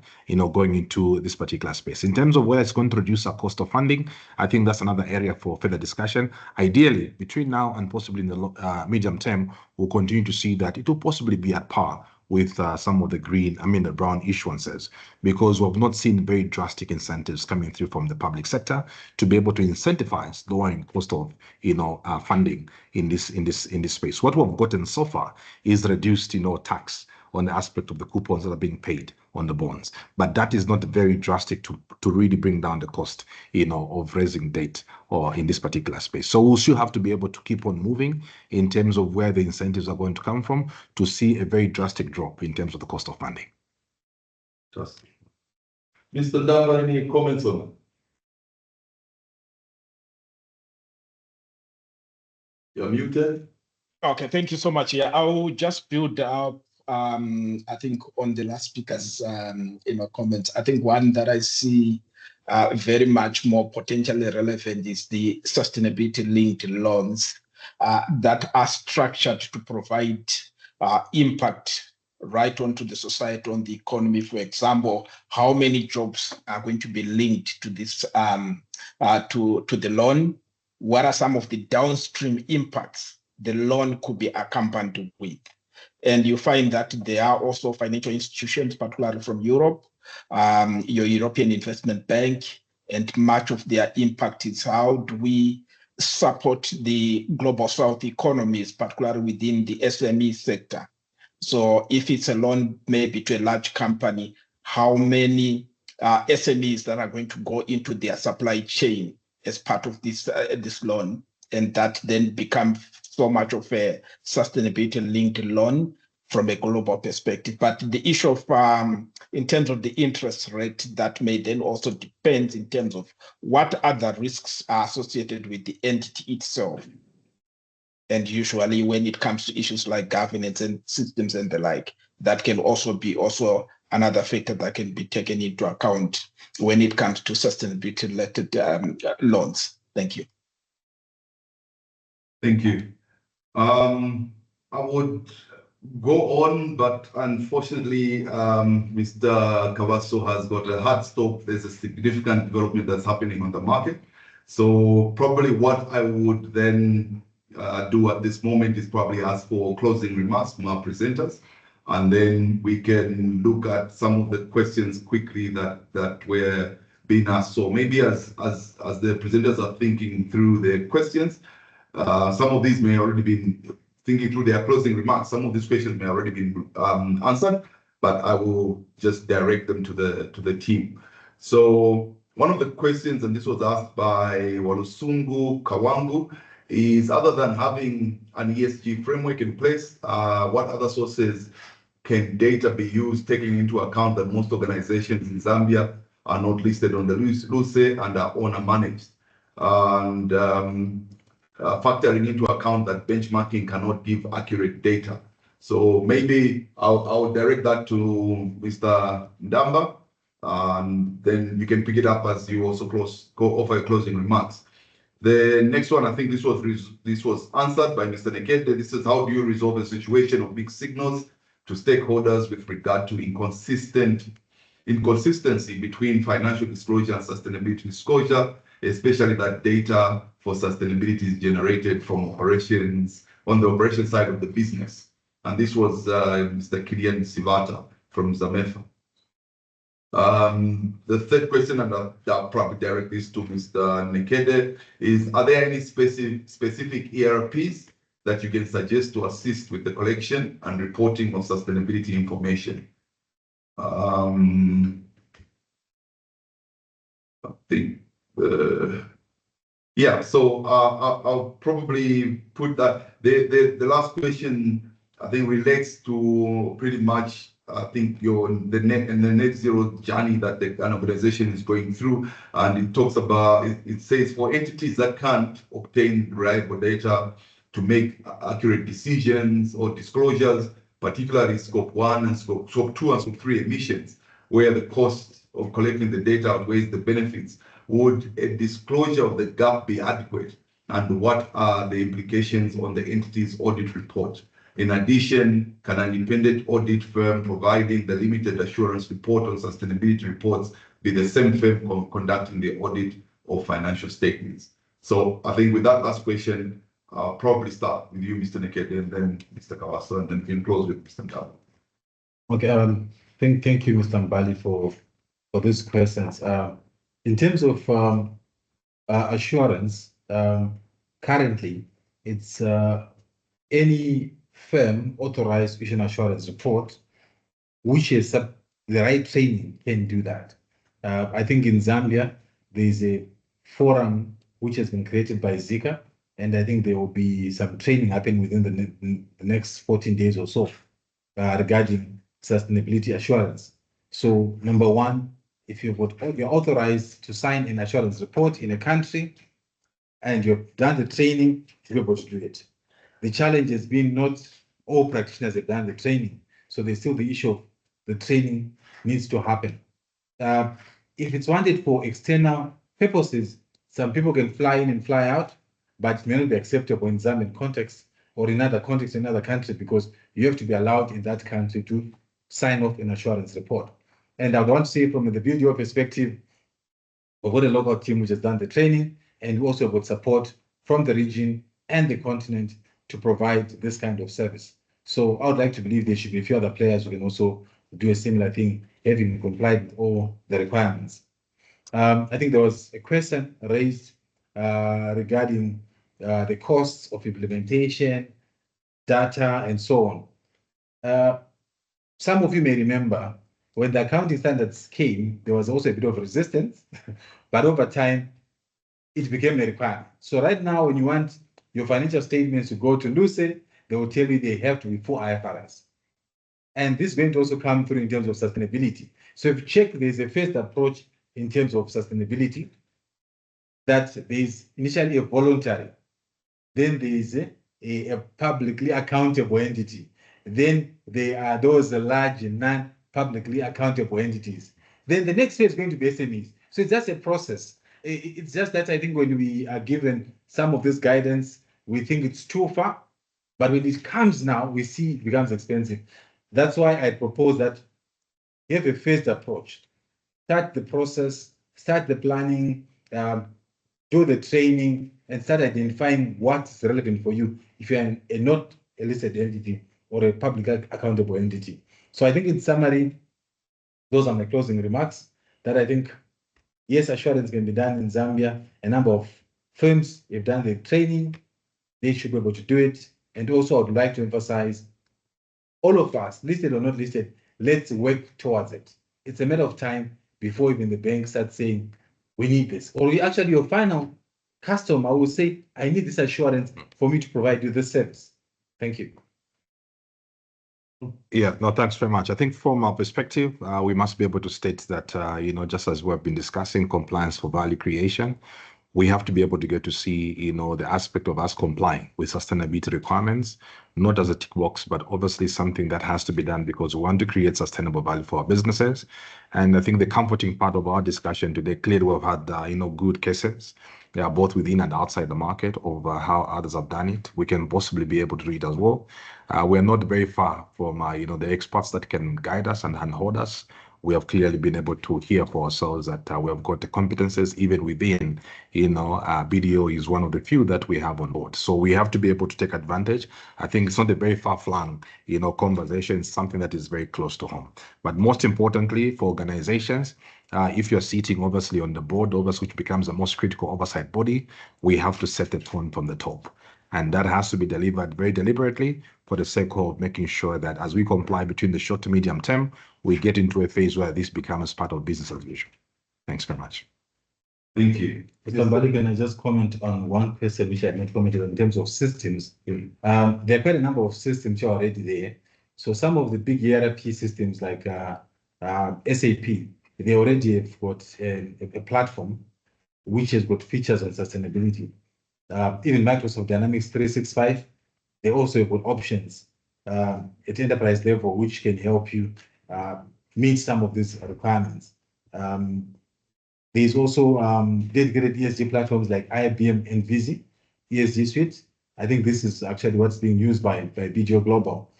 going into this particular space. In terms of whether it's going to reduce our cost of funding, I think that's another area for further discussion. Ideally, between now and possibly in the medium term, we'll continue to see that it will possibly be at par with some of the the brown issuances, because we've not seen very drastic incentives coming through from the public sector to be able to incentivize lowering cost of funding in this space. What we've gotten so far is reduced tax on the aspect of the coupons that are being paid on the bonds, but that is not very drastic to really bring down the cost of raising debt or in this particular space. So we'll still have to be able to keep on moving in terms of where the incentives are going to come from to see a very drastic drop in terms of the cost of funding. Just Mr. Ndamba, any comments on that? You're muted. Okay, thank you so much. Yeah, I will just build up. I think on the last speaker's comments. I think one that I see very much more potentially relevant is the sustainability-linked loans that are structured to provide impact right onto the society, on the economy. For example, how many jobs are going to be linked to this to the loan? What are some of the downstream impacts the loan could be accompanied with? And you find that there are also financial institutions, particularly from Europe, your European Investment Bank, and much of their impact is how do we support the global South economies, particularly within the SME sector. So if it's a loan maybe to a large company, how many SMEs that are going to go into their supply chain as part of this loan? and that then become so much of a sustainability-linked loan from a global perspective. But the issue of, in terms of the interest rate, that may then also depend in terms of what other risks are associated with the entity itself. And usually when it comes to issues like governance and systems and the like, that can also be another factor that can be taken into account when it comes to sustainability-related loans. Thank you. Thank you. I would go on, but unfortunately, Mr. Kabaso has got a hard stop. There's a significant development that's happening on the market. So probably what I would then do at this moment is probably ask for closing remarks from our presenters, and then we can look at some of the questions quickly that were being asked. So maybe as the presenters are thinking through their questions, some of these may already be thinking through their closing remarks. Some of these questions may already be answered, but I will just direct them to the team. So one of the questions, and this was asked by Walusungu Kawangu, is other than having an ESG framework in place, what other sources can data be used, taking into account that most organizations in Zambia are not listed on the LuSE and are owner managed? And factoring into account that benchmarking cannot give accurate data. So maybe I'll direct that to Mr. Ndamba, and then you can pick it up as you also offer your closing remarks. The next one, I think this was answered by Mr. Nhekede. This is how do you resolve a situation of mixed signals to stakeholders with regard to inconsistency between financial disclosure and sustainability disclosure, especially that data for sustainability is generated from operations on the operation side of the business. And this was Mr. Kilian Sivata from Zamefa. The third question, and I'll probably direct this to Mr. Nhekede, is are there any specific ERPs that you can suggest to assist with the collection and reporting of sustainability information? I think, yeah, so I'll probably put that. The last question, I think, relates to pretty much, I think, the net zero journey that the organization is going through. And it talks about, it says for entities that can't obtain reliable data to make accurate decisions or disclosures, particularly scope 1 and scope 2 and scope 3 emissions, where the cost of collecting the data outweighs the benefits, would a disclosure of the gap be adequate? And what are the implications on the entity's audit report? In addition, can an independent audit firm providing the limited assurance report on sustainability reports be the same firm conducting the audit of financial statements? So I think with that last question, I'll probably start with you, Mr. Nhekede, and then Mr. Kabaso, and then we can close with Mr. Ndamba. Okay, thank you, Mr. Ambali, for these questions. In terms of assurance, currently it's any firm authorized to issue an assurance report, which is the right training, can do that. I think in Zambia, there's a forum which has been created by Zika, and I think there will be some training happening within the next 14 days or so regarding sustainability assurance. So number one, if you're authorized to sign an assurance report in a country and you've done the training, you're able to do it. The challenge has been not all practitioners have done the training. So there's still the issue of the training needs to happen. If it's wanted for external purposes, some people can fly in and fly out, but it may not be acceptable in Zambian context or in other contexts in other countries, because you have to be allowed in that country to sign off an assurance report. And I would want to say from the BDO perspective, we've got a local team which has done the training, and we also got support from the region and the continent to provide this kind of service. So I would like to believe there should be a few other players who can also do a similar thing, having complied with all the requirements. I think there was a question raised regarding the costs of implementation, data, and so on. Some of you may remember when the accounting standards came, there was also a bit of resistance, but over time, it became a requirement. So right now, when you want your financial statements to go to LuSE, they will tell you they have to be full IFRS. And this is going to also come through in terms of sustainability. So if you check, there's a first approach in terms of sustainability, that there's initially a voluntary, then there is a publicly accountable entity. Then there are those large non-publicly accountable entities. Then the next phase is going to be SMEs. So it's just a process. It's just that I think when we are given some of this guidance, we think it's too far. But when it comes now, we see it becomes expensive. That's why I propose that you have a phased approach. Start the process, start the planning, do the training, and start identifying what's relevant for you if you're not a listed entity or a public accountable entity. So I think in summary, those are my closing remarks, that I think, yes, assurance can be done in Zambia. A number of firms have done the training. They should be able to do it. And also, I would like to emphasize, all of us, listed or not listed, let's work towards it. It's a matter of time before even the bank starts saying, we need this. Or actually, your final customer will say, I need this assurance for me to provide you this service. Thank you. Yeah, no, thanks very much. I think from our perspective, we must be able to state that, just as we've been discussing compliance for value creation, we have to be able to get to see, the aspect of us complying with sustainability requirements, not as a tick box, but obviously something that has to be done because we want to create sustainable value for our businesses. And I think the comforting part of our discussion today, clearly we've had, good cases. They are both within and outside the market of how others have done it. We can possibly be able to read as well. We're not very far from, the experts that can guide us and hold us. We have clearly been able to hear for ourselves that we have got the competences even within, BDO is one of the few that we have on board. So we have to be able to take advantage. I think it's not a very far-flung, conversation. It's something that is very close to home. But most importantly for organizations, if you're sitting obviously on the board, which becomes the most critical oversight body, we have to set the tone from the top. And that has to be delivered very deliberately for the sake of making sure that as we comply between the short to medium term, we get into a phase where this becomes part of business as usual. Thanks very much. Thank you. Mr. Ambali, can I just comment on one question which I had not commented on in terms of systems? There are quite a number of systems already there. So some of the big ERP systems like SAP, they already have got a platform which has got features on sustainability. Even Microsoft Dynamics 365, they also have got options at enterprise level which can help you meet some of these requirements. There's also dedicated ESG platforms like IBM and Visi, ESG Suite. I think this is actually what's being used by BDO Global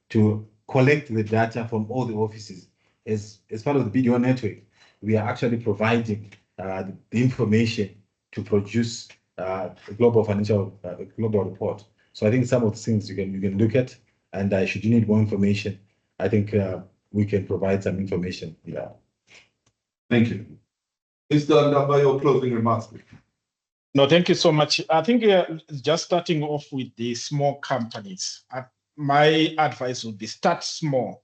to collect the data from all the offices. As part of the BDO network, we are actually providing the information to produce a global financial global report. So I think some of the things you can look at, and should you need more information, I think we can provide some information. Yeah. Thank you. Mr. Ndamba, your closing remarks. No, thank you so much. I think just starting off with the small companies, my advice would be start small.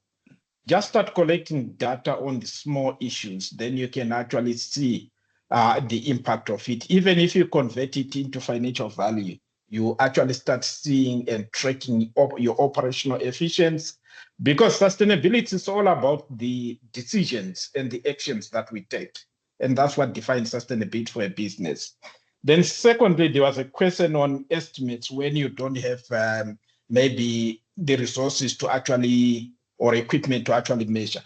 Just start collecting data on the small issues, then you can actually see the impact of it. Even if you convert it into financial value, you actually start seeing and tracking your operational efficiency, because sustainability is all about the decisions and the actions that we take. And that's what defines sustainability for a business. Then secondly, there was a question on estimates when you don't have maybe the resources to actually, or equipment to actually measure.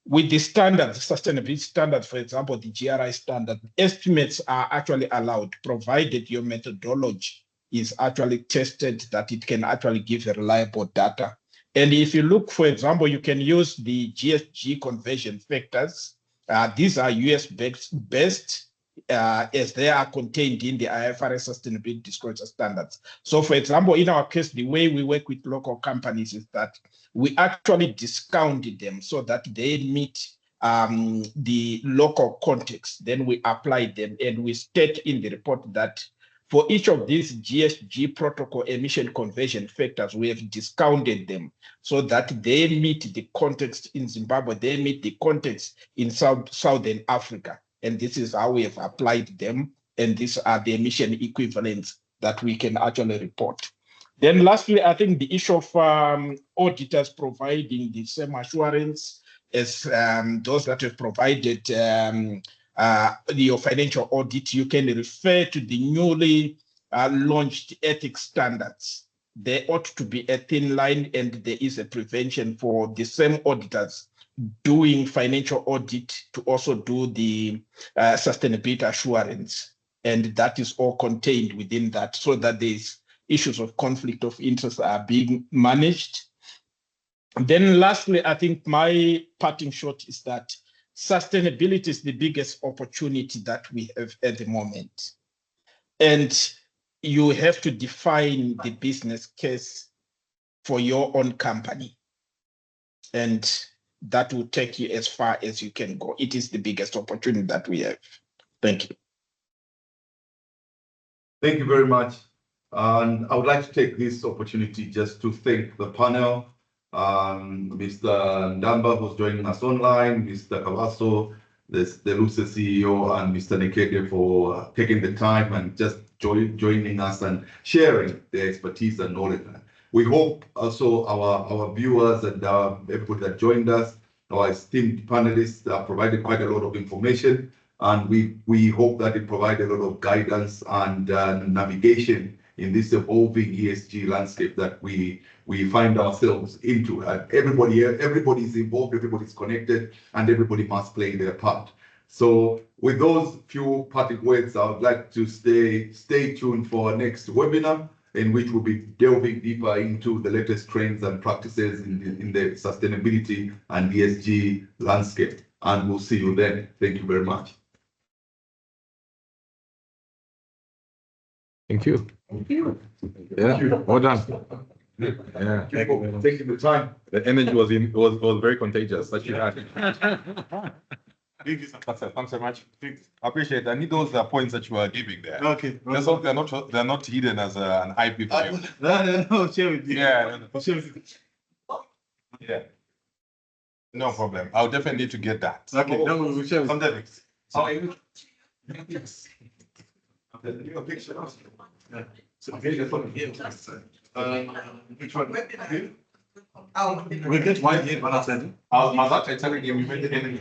With the standards, sustainability standards, for example, the GRI standard, estimates are actually allowed, provided your methodology is actually tested that it can actually give a reliable data. And if you look, for example, you can use the GSG conversion factors. These are US-based as they are contained in the IFRS Sustainability Disclosure Standards. So, for example, in our case, the way we work with local companies is that we actually discount them so that they meet the local context. Then we apply them, and we state in the report that for each of these GSG protocol emission conversion factors, we have discounted them so that they meet the context in Zimbabwe, they meet the context in Southern Africa. And this is how we have applied them and these are the emission equivalents that we can actually report. Then lastly, I think the issue of auditors providing the same assurance as those that have provided your financial audit, you can refer to the newly launched ethics standards. They ought to be a thin line, and there is a prevention for the same auditors doing financial audit to also do the sustainability assurance. And that is all contained within that, so that these issues of conflict of interest are being managed. And then lastly, I think my parting shot is that sustainability is the biggest opportunity that we have at the moment. And you have to define the business case for your own company. And that will take you as far as you can go. It is the biggest opportunity that we have. Thank you. Thank you very much. And I would like to take this opportunity just to thank the panel, Mr. Ndamba, who's joining us online, Mr. Kabaso, the LuSE CEO, and Mr. Nhekede for taking the time and just joining us and sharing their expertise and knowledge. We hope also our viewers and everybody that joined us, our esteemed panelists, provided quite a lot of information, and we hope that it provided a lot of guidance and navigation in this evolving ESG landscape that we find ourselves into. Everybody is involved, everybody's connected, and everybody must play their part. So with those few parting words, I would like to stay tuned for our next webinar, in which we'll be delving deeper into the latest trends and practices in the sustainability and ESG landscape. And we'll see you then. Thank you very much. Thank you. Thank you. Yeah, Thank you. well done. Yeah. Thank you for taking the time. The energy was very contagious that you had. Thanks so much. I appreciate it. I need those points that you are giving there. Okay. They're not hidden as an IP for you. No, share with you. Yeah. Share with you. Yeah. No problem. I'll definitely need to get that. Okay, no, we'll share with you. Someday. Yes. A picture. Yeah. So I'll get the phone here. Which one? We'll get one here, one outside. I was actually telling you we made the enemy.